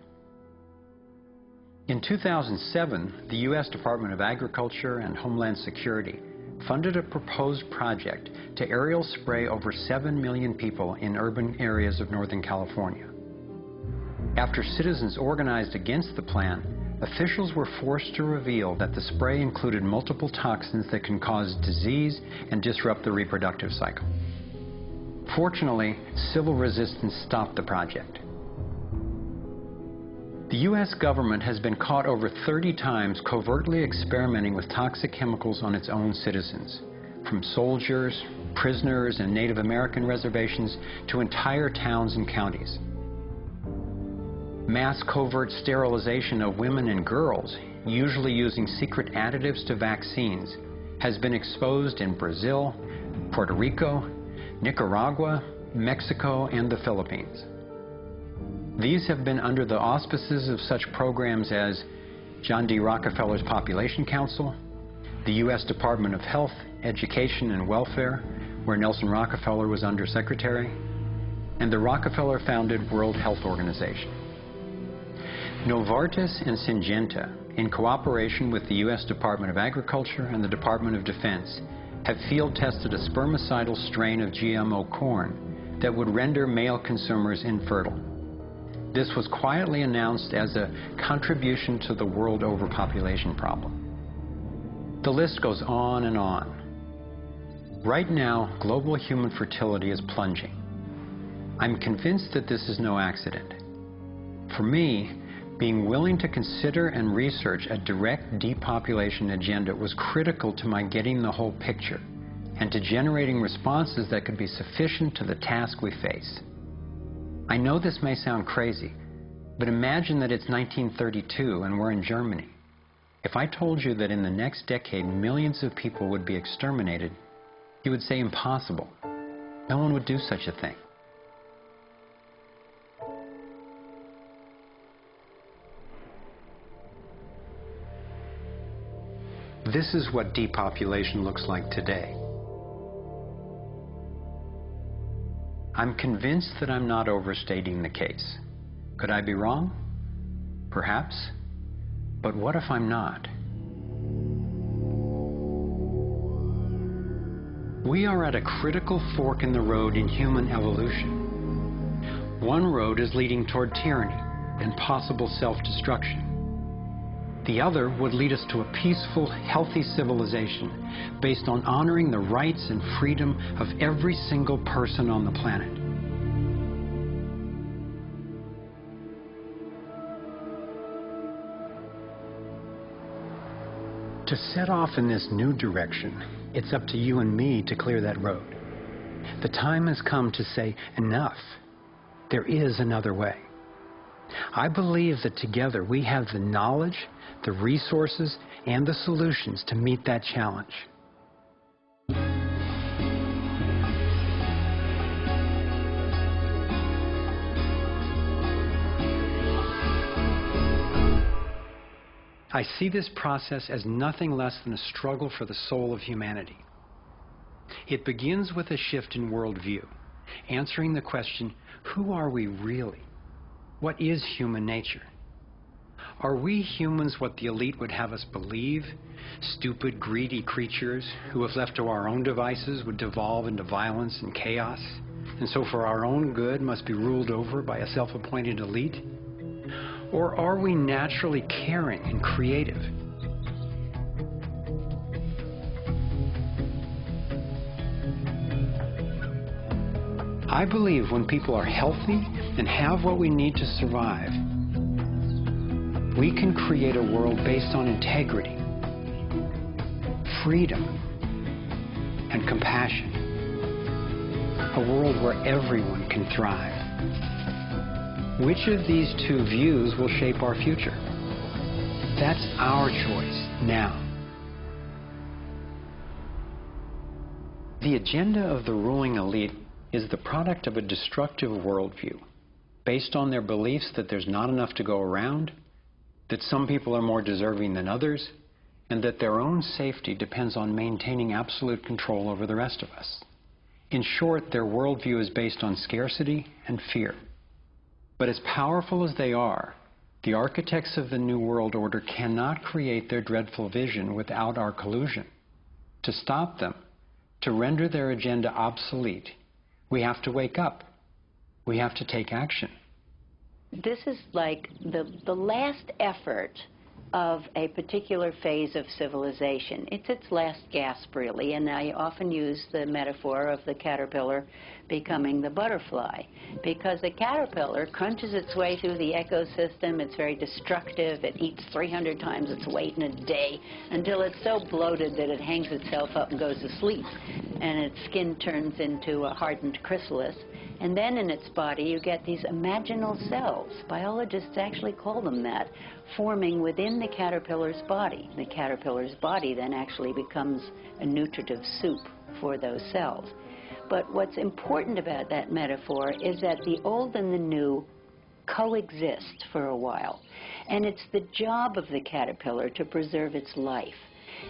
In 2007, the U.S. Department of Agriculture and Homeland Security funded a proposed project to aerial spray over 7 million people in urban areas of Northern California. After citizens organized against the plan, officials were forced to reveal that the spray included multiple toxins that can cause disease and disrupt the reproductive cycle. Fortunately, civil resistance stopped the project. The U.S. government has been caught over 30 times covertly experimenting with toxic chemicals on its own citizens, from soldiers, prisoners, and Native American reservations to entire towns and counties. Mass covert sterilization of women and girls, usually using secret additives to vaccines, has been exposed in Brazil, Puerto Rico, Nicaragua, Mexico, and the Philippines. These have been under the auspices of such programs as John D. Rockefeller's Population Council, the U.S. Department of Health, Education, and Welfare, where Nelson Rockefeller was Undersecretary, and the Rockefeller-founded World Health Organization. Novartis and Syngenta, in cooperation with the U.S. Department of Agriculture and the Department of Defense, have field-tested a spermicidal strain of GMO corn that would render male consumers infertile. This was quietly announced as a contribution to the world overpopulation problem. The list goes on and on. Right now, global human fertility is plunging. I'm convinced that this is no accident. For me, being willing to consider and research a direct depopulation agenda was critical to my getting the whole picture and to generating responses that could be sufficient to the task we face. I know this may sound crazy, but imagine that it's 1932 and we're in Germany. If I told you that in the next decade millions of people would be exterminated, you would say impossible. No one would do such a thing. This is what depopulation looks like today. I'm convinced that I'm not overstating the case. Could I be wrong? Perhaps. But what if I'm not? We are at a critical fork in the road in human evolution. One road is leading toward tyranny and possible self-destruction. The other would lead us to a peaceful, healthy civilization based on honoring the rights and freedom of every single person on the planet. To set off in this new direction, it's up to you and me to clear that road. The time has come to say, enough. There is another way. I believe that together we have the knowledge, the resources, and the solutions to meet that challenge. I see this process as nothing less than a struggle for the soul of humanity. It begins with a shift in worldview, answering the question, who are we really? What is human nature? Are we humans what the elite would have us believe? Stupid, greedy creatures who, if left to our own devices, would devolve into violence and chaos, and so for our own good must be ruled over by a self-appointed elite? Or are we naturally caring and creative? I believe when people are healthy and have what we need to survive, we can create a world based on integrity, freedom, and compassion. A world where everyone can thrive. Which of these two views will shape our future? That's our choice now. The agenda of the ruling elite is the product of a destructive worldview based on their beliefs that there's not enough to go around, that some people are more deserving than others, and that their own safety depends on maintaining absolute control over the rest of us. In short, their worldview is based on scarcity and fear. But as powerful as they are, the architects of the New World Order cannot create their dreadful vision without our collusion. To stop them, to render their agenda obsolete, we have to wake up. We have to take action. This is like the last effort of a particular phase of civilization. It's its last gasp, really, and I often use the metaphor of the caterpillar becoming the butterfly, because the caterpillar crunches its way through the ecosystem. It's very destructive. It eats 300 times its weight in a day until it's so bloated that it hangs itself up and goes to sleep, and its skin turns into a hardened chrysalis. And then in its body you get these imaginal cells, biologists actually call them that, forming within the caterpillar's body. The caterpillar's body then actually becomes a nutritive soup for those cells. But what's important about that metaphor is that the old and the new coexist for a while. And it's the job of the caterpillar to preserve its life.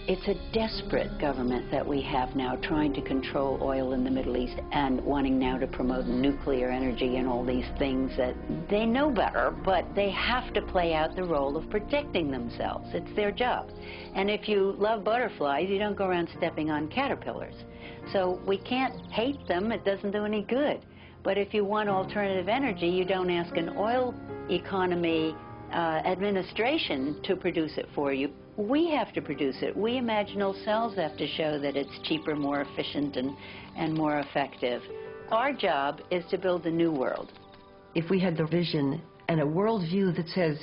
It's a desperate government that we have now trying to control oil in the Middle East and wanting now to promote nuclear energy and all these things that they know better, but they have to play out the role of protecting themselves. It's their job. And if you love butterflies, you don't go around stepping on caterpillars. So we can't hate them. It doesn't do any good. But if you want alternative energy, you don't ask an oil economy administration to produce it for you. We have to produce it. We imaginal selves have to show that it's cheaper, more efficient, and more effective. Our job is to build a new world. If we had the vision and a worldview that says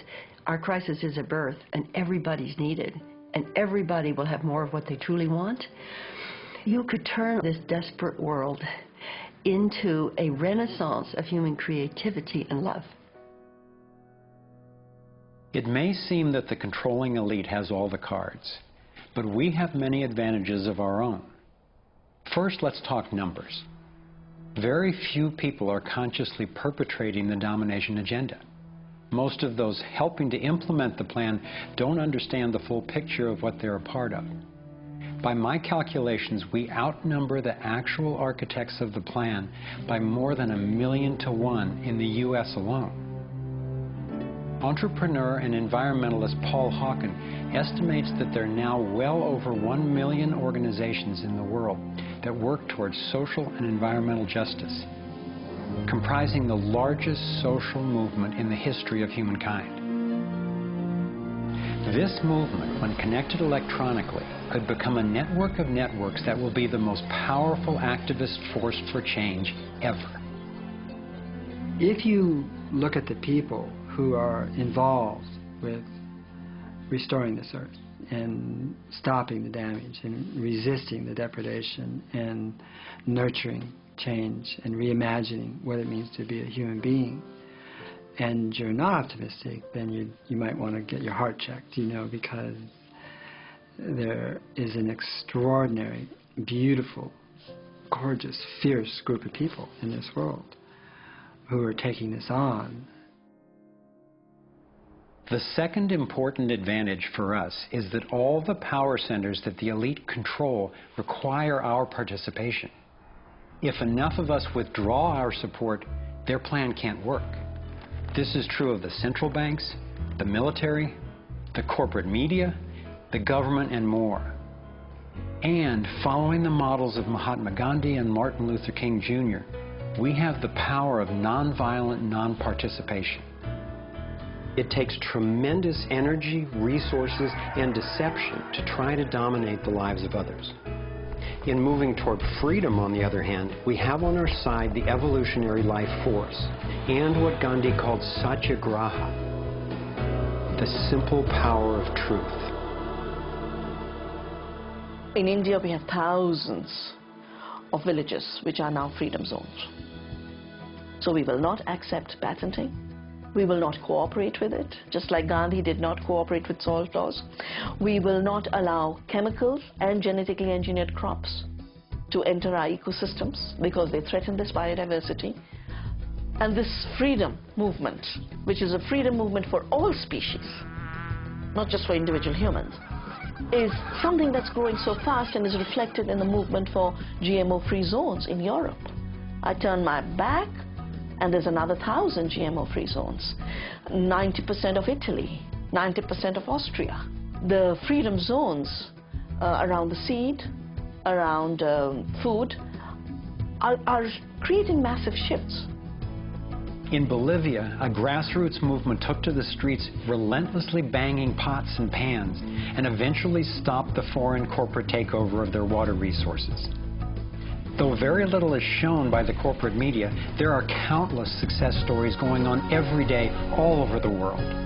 our crisis is a birth and everybody's needed and everybody will have more of what they truly want, you could turn this desperate world into a renaissance of human creativity and love. It may seem that the controlling elite has all the cards, but we have many advantages of our own. First, let's talk numbers. Very few people are consciously perpetrating the domination agenda. Most of those helping to implement the plan don't understand the full picture of what they're a part of. By my calculations, we outnumber the actual architects of the plan by more than 1,000,000 to 1 in the U.S. alone. Entrepreneur and environmentalist Paul Hawken estimates that there are now well over 1 million organizations in the world that work towards social and environmental justice, comprising the largest social movement in the history of humankind. This movement, when connected electronically, could become a network of networks that will be the most powerful activist force for change ever. If you look at the people who are involved with restoring this earth and stopping the damage and resisting the depredation and nurturing change and reimagining what it means to be a human being, and you're not optimistic, then you might want to get your heart checked, because there is an extraordinary, beautiful, gorgeous, fierce group of people in this world who are taking this on. The second important advantage for us is that all the power centers that the elite control require our participation. If enough of us withdraw our support, their plan can't work. This is true of the central banks, the military, the corporate media, the government, and more. And following the models of Mahatma Gandhi and Martin Luther King Jr., we have the power of nonviolent non-participation. It takes tremendous energy, resources, and deception to try to dominate the lives of others. In moving toward freedom, on the other hand, we have on our side the evolutionary life force and what Gandhi called satyagraha, the simple power of truth. In India, we have thousands of villages which are now freedom zones. So we will not accept patenting. We will not cooperate with it, just like Gandhi did not cooperate with soil laws. We will not allow chemicals and genetically engineered crops to enter our ecosystems because they threaten this biodiversity. And this freedom movement, which is a freedom movement for all species, not just for individual humans, is something that's growing so fast and is reflected in the movement for GMO-free zones in Europe. I turn my back, and there's another 1,000 GMO-free zones. 90% of Italy, 90% of Austria. The freedom zones around the seed, around food, are creating massive shifts. In Bolivia, a grassroots movement took to the streets, relentlessly banging pots and pans, and eventually stopped the foreign corporate takeover of their water resources. Though very little is shown by the corporate media, there are countless success stories going on every day all over the world.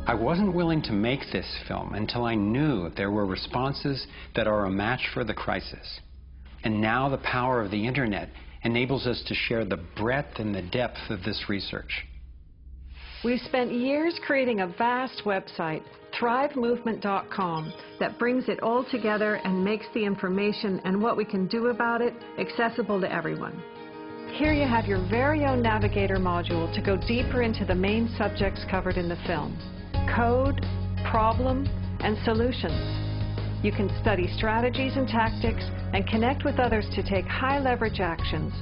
I wasn't willing to make this film until I knew there were responses that are a match for the crisis. And now the power of the internet enables us to share the breadth and the depth of this research. We've spent years creating a vast website, thrivemovement.com, that brings it all together and makes the information and what we can do about it accessible to everyone. Here you have your very own Navigator module to go deeper into the main subjects covered in the film: code, problem, and solutions. You can study strategies and tactics and connect with others to take high-leverage actions.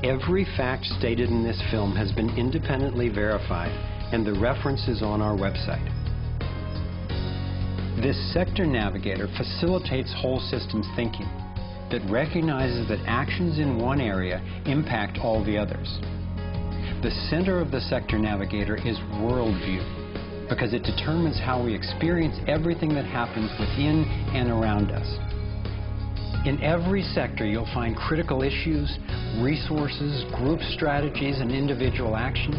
Every fact stated in this film has been independently verified, and the reference is on our website. This sector navigator facilitates whole systems thinking that recognizes that actions in one area impact all the others. The center of the sector navigator is worldview, because it determines how we experience everything that happens within and around us. In every sector, you'll find critical issues, resources, group strategies, and individual actions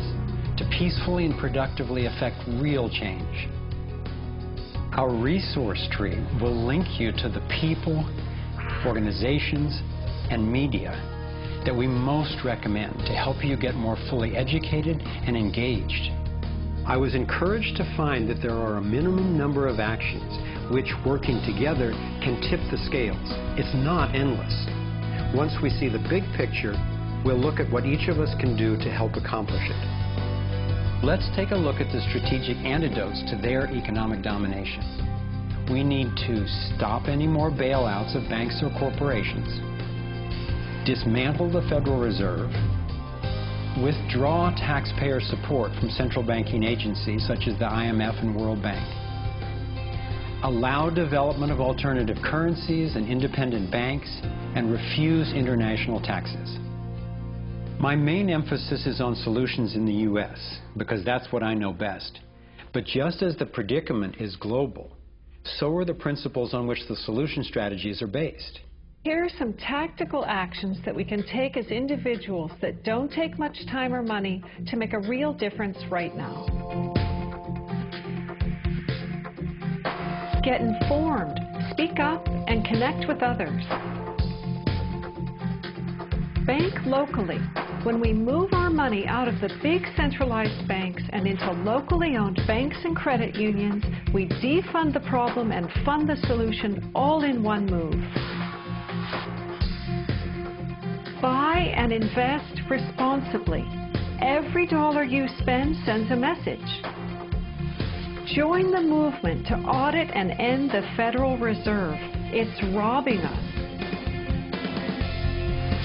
to peacefully and productively affect real change. Our resource tree will link you to the people, organizations, and media that we most recommend to help you get more fully educated and engaged. I was encouraged to find that there are a minimum number of actions which, working together, can tip the scales. It's not endless. Once we see the big picture, we'll look at what each of us can do to help accomplish it. Let's take a look at the strategic antidotes to their economic domination. We need to stop any more bailouts of banks or corporations, dismantle the Federal Reserve, withdraw taxpayer support from central banking agencies such as the IMF and World Bank, allow development of alternative currencies and independent banks, and refuse international taxes. My main emphasis is on solutions in the U.S. because that's what I know best. But just as the predicament is global, so are the principles on which the solution strategies are based. Here are some tactical actions that we can take as individuals that don't take much time or money to make a real difference right now. Get informed, speak up, and connect with others. Bank locally. When we move our money out of the big centralized banks and into locally owned banks and credit unions, we defund the problem and fund the solution all in one move. Buy and invest responsibly. Every dollar you spend sends a message. Join the movement to audit and end the Federal Reserve. It's robbing us.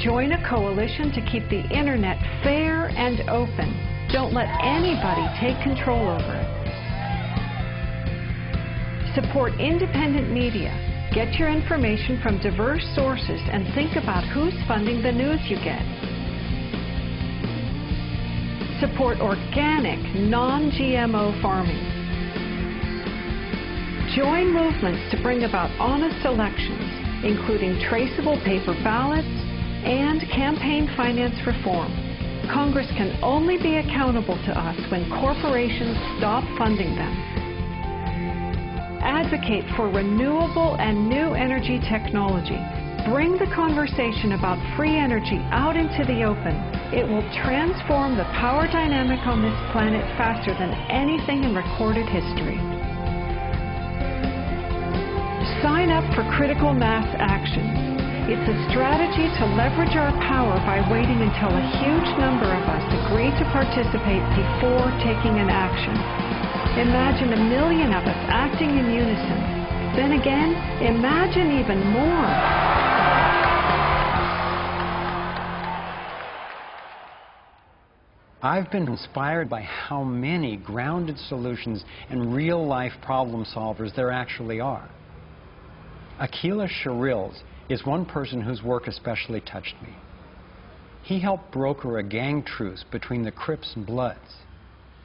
Join a coalition to keep the internet fair and open. Don't let anybody take control over it. Support independent media. Get your information from diverse sources and think about who's funding the news you get. Support organic, non-GMO farming. Join movements to bring about honest elections, including traceable paper ballots and campaign finance reform. Congress can only be accountable to us when corporations stop funding them. Advocate for renewable and new energy technology. Bring the conversation about free energy out into the open. It will transform the power dynamic on this planet faster than anything in recorded history. Sign up for critical mass action. It's a strategy to leverage our power by waiting until a huge number of us agree to participate before taking an action. Imagine 1 million of us acting in unison. Then again, imagine even more. I've been inspired by how many grounded solutions and real-life problem solvers there actually are. Aqeela Sherrills is one person whose work especially touched me. He helped broker a gang truce between the Crips and Bloods.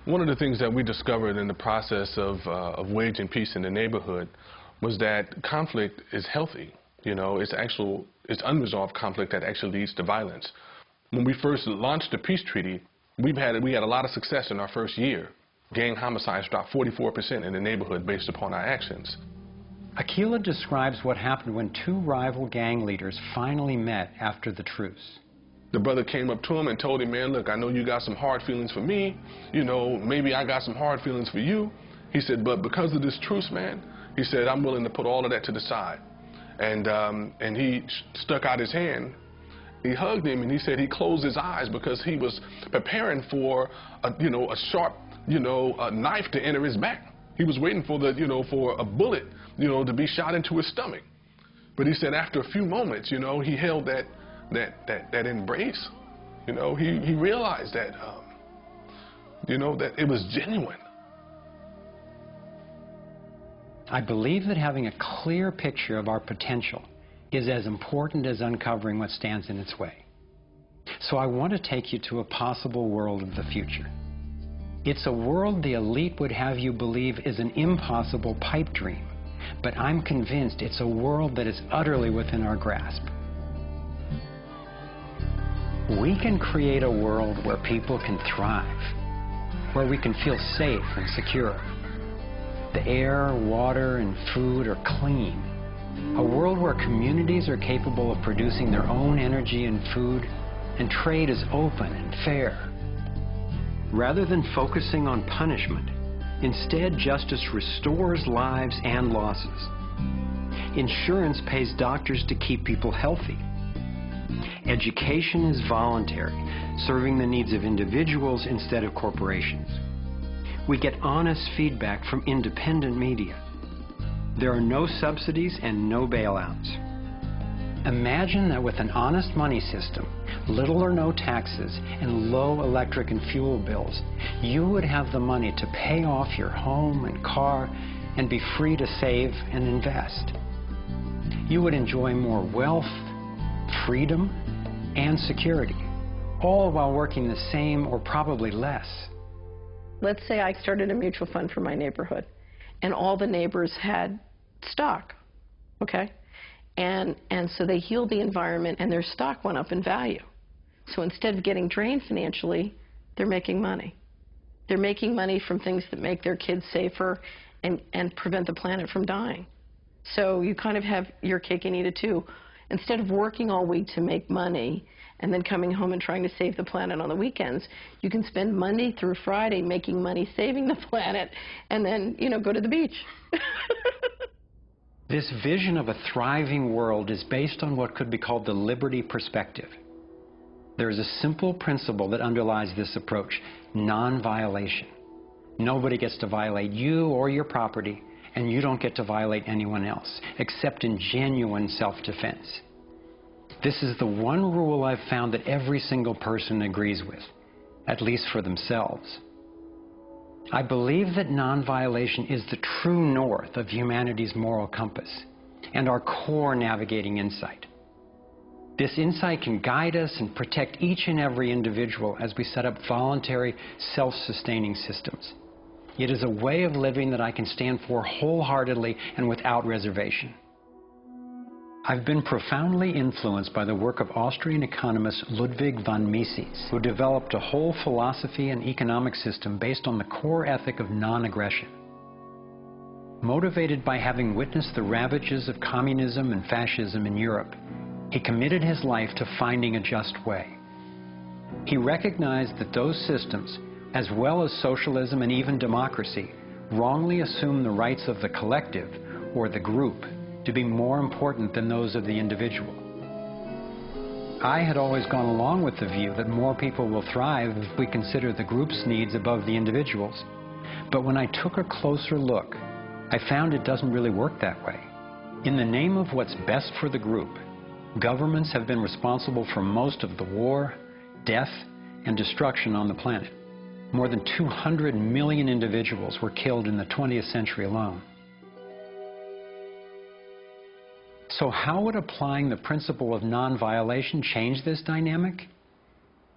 One of the things that we discovered in the process of waging peace in the neighborhood was that conflict is healthy. You know, it's unresolved conflict that actually leads to violence. When we first launched the peace treaty, we had a lot of success in our first year. Gang homicides dropped 44% in the neighborhood based upon our actions. Aqeela describes what happened when two rival gang leaders finally met after the truce. The brother came up to him and told him, man, look, I know you got some hard feelings for me. You know, maybe I got some hard feelings for you. He said, but because of this truce, man, he said, I'm willing to put all of that to the side. And he stuck out his hand. He hugged him and he said he closed his eyes because he was preparing for a sharp, a knife to enter his back. He was waiting for the, for a bullet, to be shot into his stomach. But he said after a few moments, he held that embrace. He realized that, that it was genuine. I believe that having a clear picture of our potential is as important as uncovering what stands in its way. So I want to take you to a possible world of the future. It's a world the elite would have you believe is an impossible pipe dream, but I'm convinced it's a world that is utterly within our grasp. We can create a world where people can thrive, where we can feel safe and secure. The air, water, and food are clean. A world where communities are capable of producing their own energy and food, and trade is open and fair. Rather than focusing on punishment, instead justice restores lives and losses. Insurance pays doctors to keep people healthy. Education is voluntary, serving the needs of individuals instead of corporations. We get honest feedback from independent media. There are no subsidies and no bailouts. Imagine that with an honest money system, little or no taxes, and low electric and fuel bills, you would have the money to pay off your home and car and be free to save and invest. You would enjoy more wealth, freedom, and security, all while working the same or probably less. Let's say I started a mutual fund for my neighborhood, and all the neighbors had stock, okay? And so they healed the environment, and their stock went up in value. So instead of getting drained financially, they're making money. They're making money from things that make their kids safer and prevent the planet from dying. So you kind of have your cake and eat it too. Instead of working all week to make money and then coming home and trying to save the planet on the weekends, you can spend Monday through Friday making money saving the planet and then, go to the beach. This vision of a thriving world is based on what could be called the liberty perspective. There is a simple principle that underlies this approach: non-violation. Nobody gets to violate you or your property, and you don't get to violate anyone else, except in genuine self-defense. This is the one rule I've found that every single person agrees with, at least for themselves. I believe that non-violation is the true north of humanity's moral compass and our core navigating insight. This insight can guide us and protect each and every individual as we set up voluntary, self-sustaining systems. It is a way of living that I can stand for wholeheartedly and without reservation. I've been profoundly influenced by the work of Austrian economist Ludwig von Mises, who developed a whole philosophy and economic system based on the core ethic of non-aggression. Motivated by having witnessed the ravages of communism and fascism in Europe, he committed his life to finding a just way. He recognized that those systems, as well as socialism and even democracy, wrongly assume the rights of the collective, or the group, to be more important than those of the individual. I had always gone along with the view that more people will thrive if we consider the group's needs above the individual's. But when I took a closer look, I found it doesn't really work that way. In the name of what's best for the group, governments have been responsible for most of the war, death, and destruction on the planet. More than 200 million individuals were killed in the 20th century alone. So how would applying the principle of non-violation change this dynamic?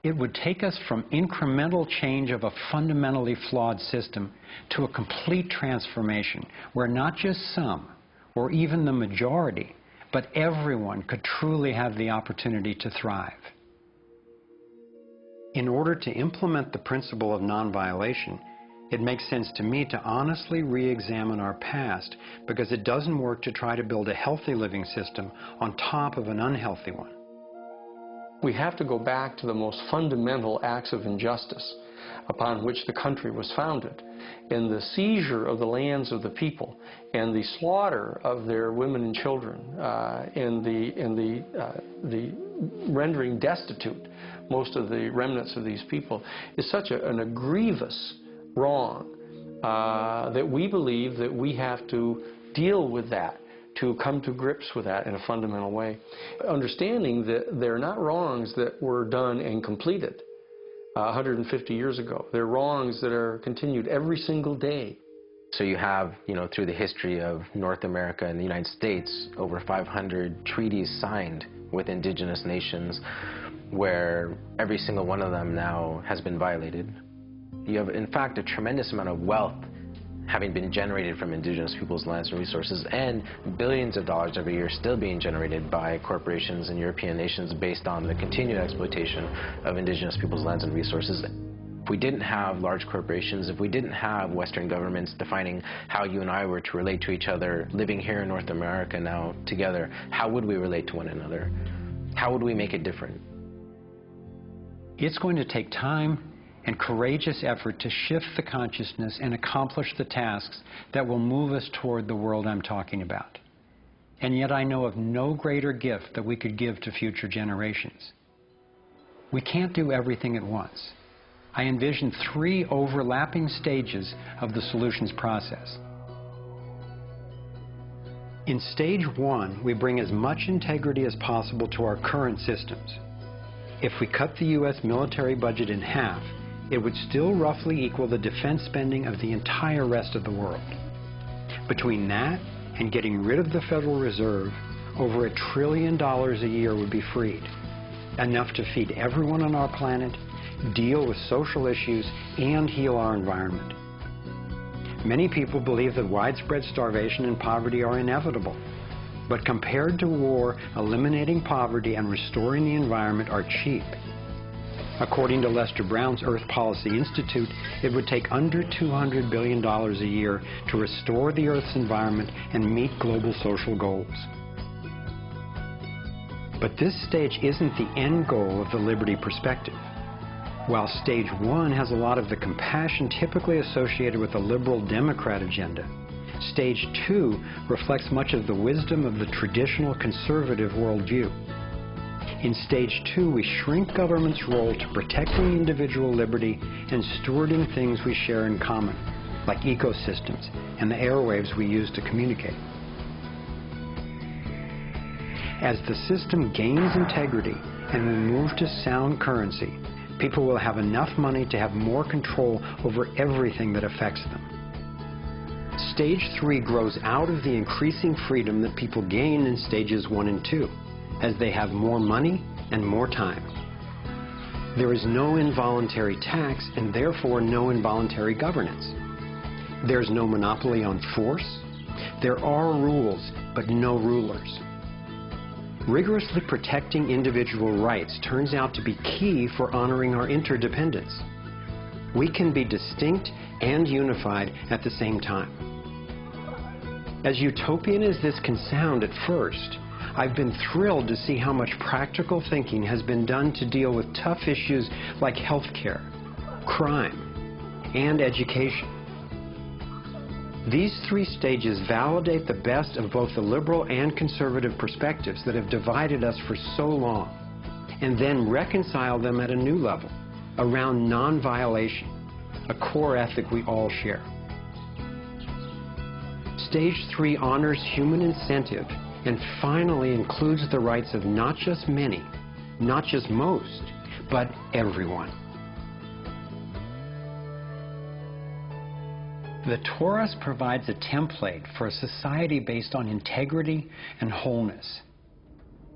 It would take us from incremental change of a fundamentally flawed system to a complete transformation where not just some, or even the majority, but everyone could truly have the opportunity to thrive. In order to implement the principle of non-violation, it makes sense to me to honestly re-examine our past, because it doesn't work to try to build a healthy living system on top of an unhealthy one. We have to go back to the most fundamental acts of injustice upon which the country was founded, in the seizure of the lands of the people and the slaughter of their women and children, in the rendering destitute most of the remnants of these people, is such a grievous wrong that we believe that we have to deal with that, to come to grips with that in a fundamental way. Understanding that they're not wrongs that were done and completed 150 years ago. They're wrongs that are continued every single day. So you have, through the history of North America and the United States, over 500 treaties signed with indigenous nations where every single one of them now has been violated. You have, in fact, a tremendous amount of wealth having been generated from indigenous people's lands and resources, and billions of dollars every year still being generated by corporations and European nations based on the continued exploitation of indigenous people's lands and resources. If we didn't have large corporations, if we didn't have Western governments defining how you and I were to relate to each other, living here in North America now together, how would we relate to one another? How would we make it different? It's going to take time and courageous effort to shift the consciousness and accomplish the tasks that will move us toward the world I'm talking about. And yet I know of no greater gift that we could give to future generations. We can't do everything at once. I envision 3 overlapping stages of the solutions process. In stage 1, we bring as much integrity as possible to our current systems. If we cut the U.S. military budget in half, it would still roughly equal the defense spending of the entire rest of the world. Between that and getting rid of the Federal Reserve, over $1 trillion a year would be freed, enough to feed everyone on our planet, deal with social issues, and heal our environment. Many people believe that widespread starvation and poverty are inevitable, but compared to war, eliminating poverty and restoring the environment are cheap. According to Lester Brown's Earth Policy Institute, it would take under $200 billion a year to restore the Earth's environment and meet global social goals. But this stage isn't the end goal of the Liberty perspective. While stage 1 has a lot of the compassion typically associated with the liberal Democrat agenda, stage 2 reflects much of the wisdom of the traditional conservative worldview. In stage 2, we shrink government's role to protecting individual liberty and stewarding things we share in common, like ecosystems and the airwaves we use to communicate. As the system gains integrity and we move to sound currency, people will have enough money to have more control over everything that affects them. Stage 3 grows out of the increasing freedom that people gain in stages 1 and 2, as they have more money and more time. There is no involuntary tax and therefore no involuntary governance. There's no monopoly on force. There are rules, but no rulers. Rigorously protecting individual rights turns out to be key for honoring our interdependence. We can be distinct and unified at the same time. As utopian as this can sound at first, I've been thrilled to see how much practical thinking has been done to deal with tough issues like healthcare, crime, and education. These 3 stages validate the best of both the liberal and conservative perspectives that have divided us for so long, and then reconcile them at a new level, around non-violation, a core ethic we all share. Stage 3 honors human incentive and finally includes the rights of not just many, not just most, but everyone. The Torus provides a template for a society based on integrity and wholeness.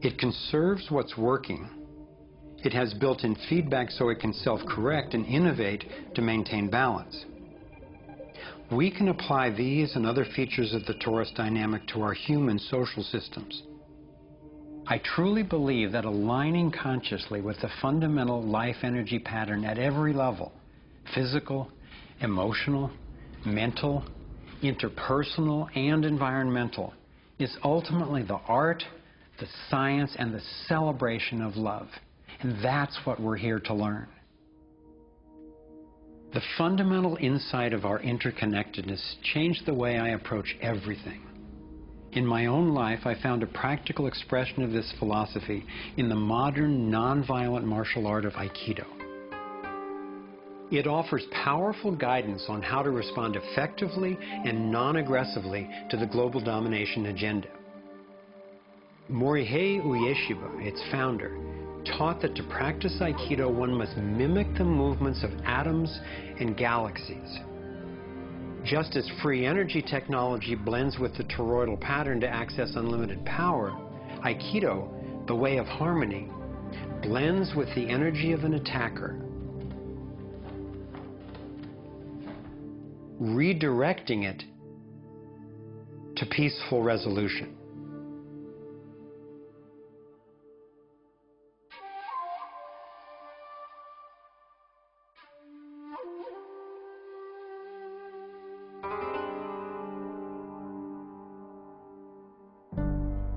It conserves what's working. It has built-in feedback so it can self-correct and innovate to maintain balance. We can apply these and other features of the torus dynamic to our human social systems. I truly believe that aligning consciously with the fundamental life energy pattern at every level, physical, emotional, mental, interpersonal, and environmental, is ultimately the art, the science, and the celebration of love. And that's what we're here to learn. The fundamental insight of our interconnectedness changed the way I approach everything. In my own life, I found a practical expression of this philosophy in the modern, nonviolent martial art of Aikido. It offers powerful guidance on how to respond effectively and non-aggressively to the global domination agenda. Morihei Ueshiba, its founder, taught that to practice Aikido one must mimic the movements of atoms and galaxies. Just as free energy technology blends with the toroidal pattern to access unlimited power, Aikido, the way of harmony, blends with the energy of an attacker, redirecting it to peaceful resolution.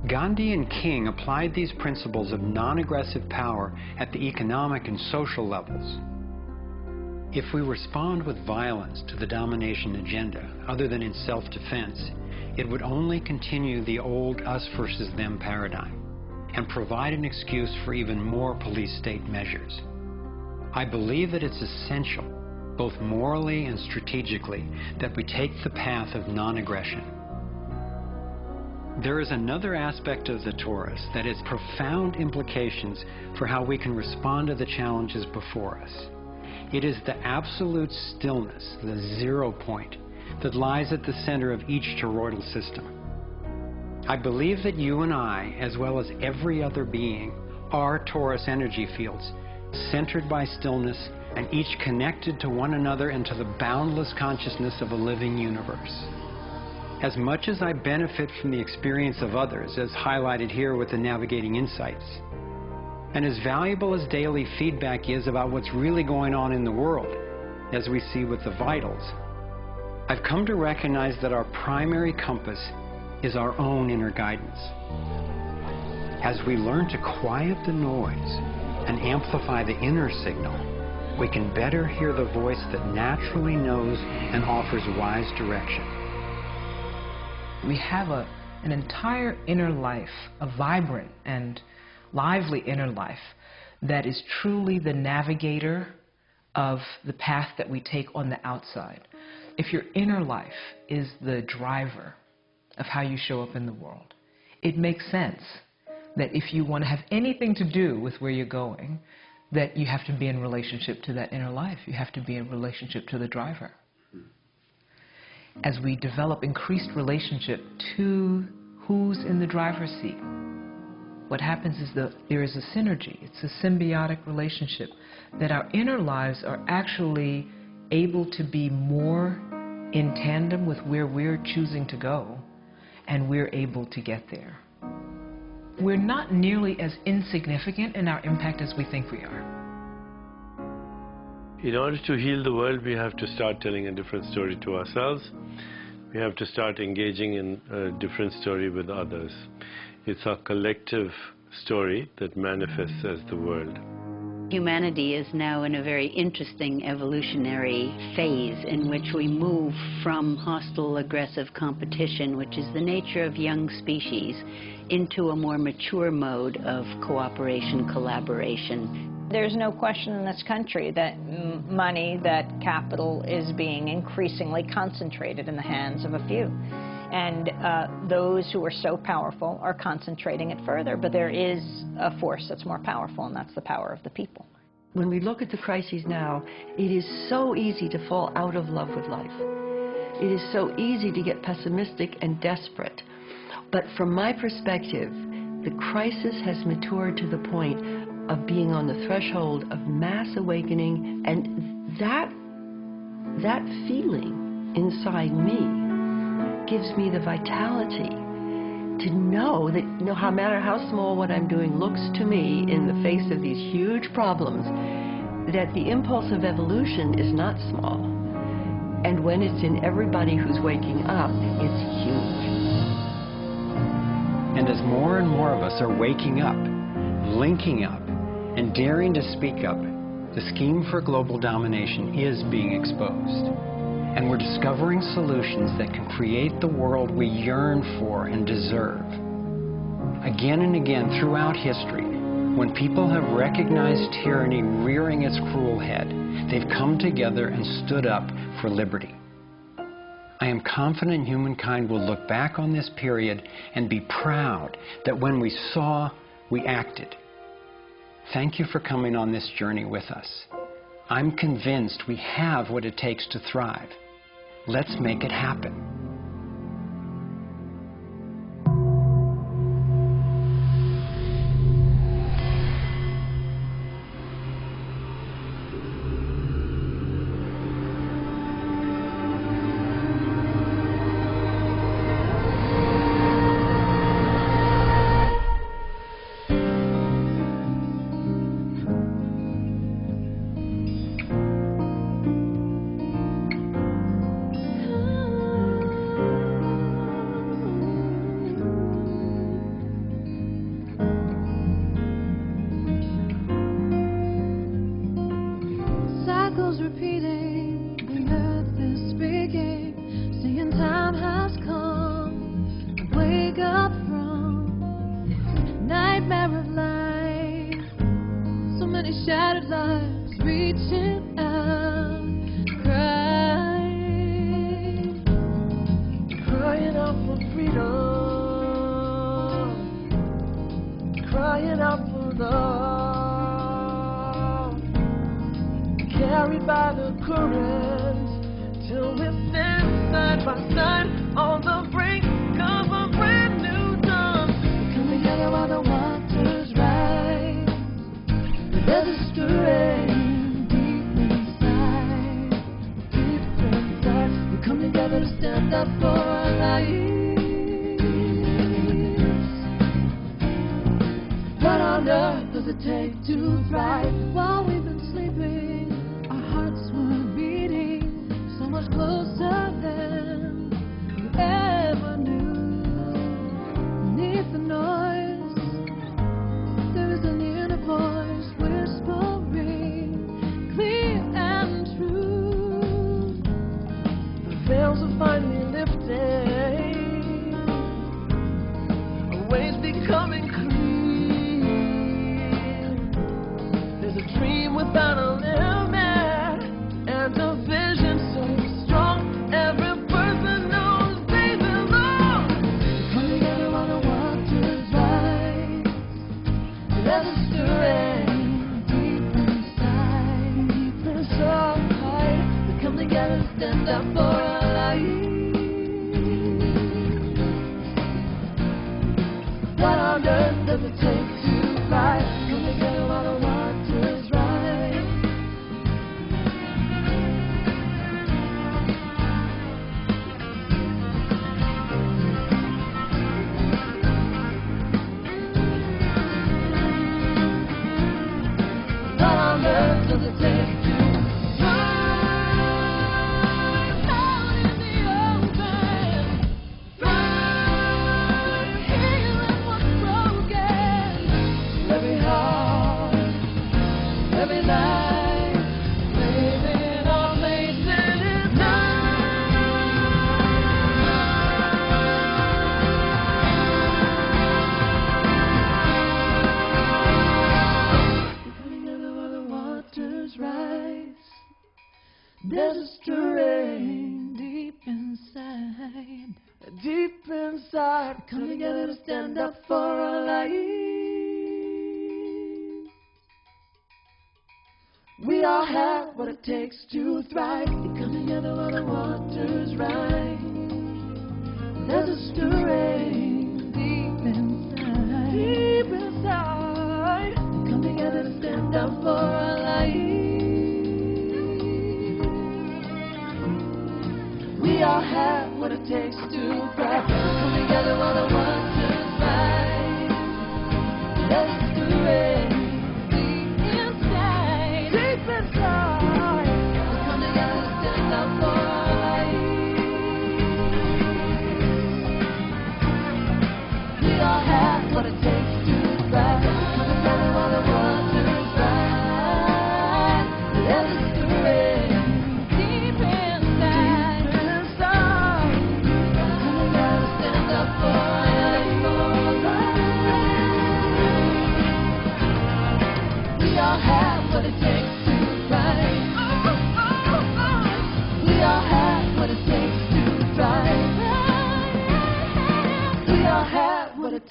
Gandhi and King applied these principles of non-aggressive power at the economic and social levels. If we respond with violence to the domination agenda, other than in self-defense, it would only continue the old us versus them paradigm and provide an excuse for even more police state measures. I believe that it's essential, both morally and strategically, that we take the path of non-aggression. There is another aspect of the Taurus that has profound implications for how we can respond to the challenges before us. It is the absolute stillness, the 0 point, that lies at the center of each toroidal system. I believe that you and I, as well as every other being, are Taurus energy fields, centered by stillness and each connected to one another and to the boundless consciousness of a living universe. As much as I benefit from the experience of others, as highlighted here with the Navigating Insights, and as valuable as daily feedback is about what's really going on in the world, as we see with the Vitals, I've come to recognize that our primary compass is our own inner guidance. As we learn to quiet the noise and amplify the inner signal, we can better hear the voice that naturally knows and offers wise direction. We have an entire inner life, a vibrant and lively inner life that is truly the navigator of the path that we take on the outside. If your inner life is the driver of how you show up in the world, it makes sense that if you want to have anything to do with where you're going, that you have to be in relationship to that inner life. You have to be in relationship to the driver. As we develop increased relationship to who's in the driver's seat, what happens is that there is a synergy. It's a symbiotic relationship that our inner lives are actually able to be more in tandem with where we're choosing to go, and we're able to get there. We're not nearly as insignificant in our impact as we think we are. In order to heal the world, we have to start telling a different story to ourselves. We have to start engaging in a different story with others. It's our collective story that manifests as the world. Humanity is now in a very interesting evolutionary phase in which we move from hostile, aggressive competition, which is the nature of young species, into a more mature mode of cooperation, collaboration. There's no question in this country that money, that capital is being increasingly concentrated in the hands of a few. And those who are so powerful are concentrating it further. But there is a force that's more powerful, and that's the power of the people. When we look at the crises now, it is so easy to fall out of love with life. It is so easy to get pessimistic and desperate. But from my perspective, the crisis has matured to the point of being on the threshold of mass awakening, and that feeling inside me gives me the vitality to know that no matter how small what I'm doing looks to me in the face of these huge problems, that the impulse of evolution is not small. And when it's in everybody who's waking up, it's huge. And as more and more of us are waking up, linking up, and daring to speak up, the scheme for global domination is being exposed. And we're discovering solutions that can create the world we yearn for and deserve. Again and again throughout history, When people have recognized tyranny rearing its cruel head, they've come together and stood up for liberty. I am confident humankind will look back on this period and be proud that when we saw, we acted. Thank you for coming on this journey with us. I'm convinced we have what it takes to thrive. Let's make it happen. Repeating, the earth is speaking, saying time has come to wake up from the nightmare of life. So many shattered lives reaching out, crying out for freedom, crying out for love. Carried by the current, till we stand side by side on the brink of a brand new dawn. We come together while the waters rise. There's a stirring deep inside, deep inside. We come together to stand up for our lives. What on earth does it take to thrive? While we've been sleeping, much closer than we ever knew. Beneath the noise, there is an inner voice whispering, clear and true. The veils are finally lifting, our ways becoming clear. There's a dream without a limit, and a vision so stand up for our lives. What on earth does it take to thrive? Come together while the waters rise. What on earth does it take to there's a stirring deep inside, deep inside. Come together to stand up for our lives. We all have what it takes to thrive. We come together while the waters rise. There's a stirring deep inside, deep inside. Come together to stand up for our lives. We all have what it takes to thrive. Come together while the waters rise. Let's do it deep inside, deep inside. Come together to stand up for our lives.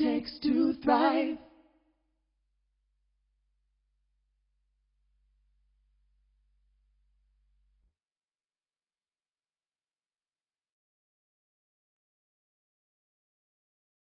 it takes to thrive.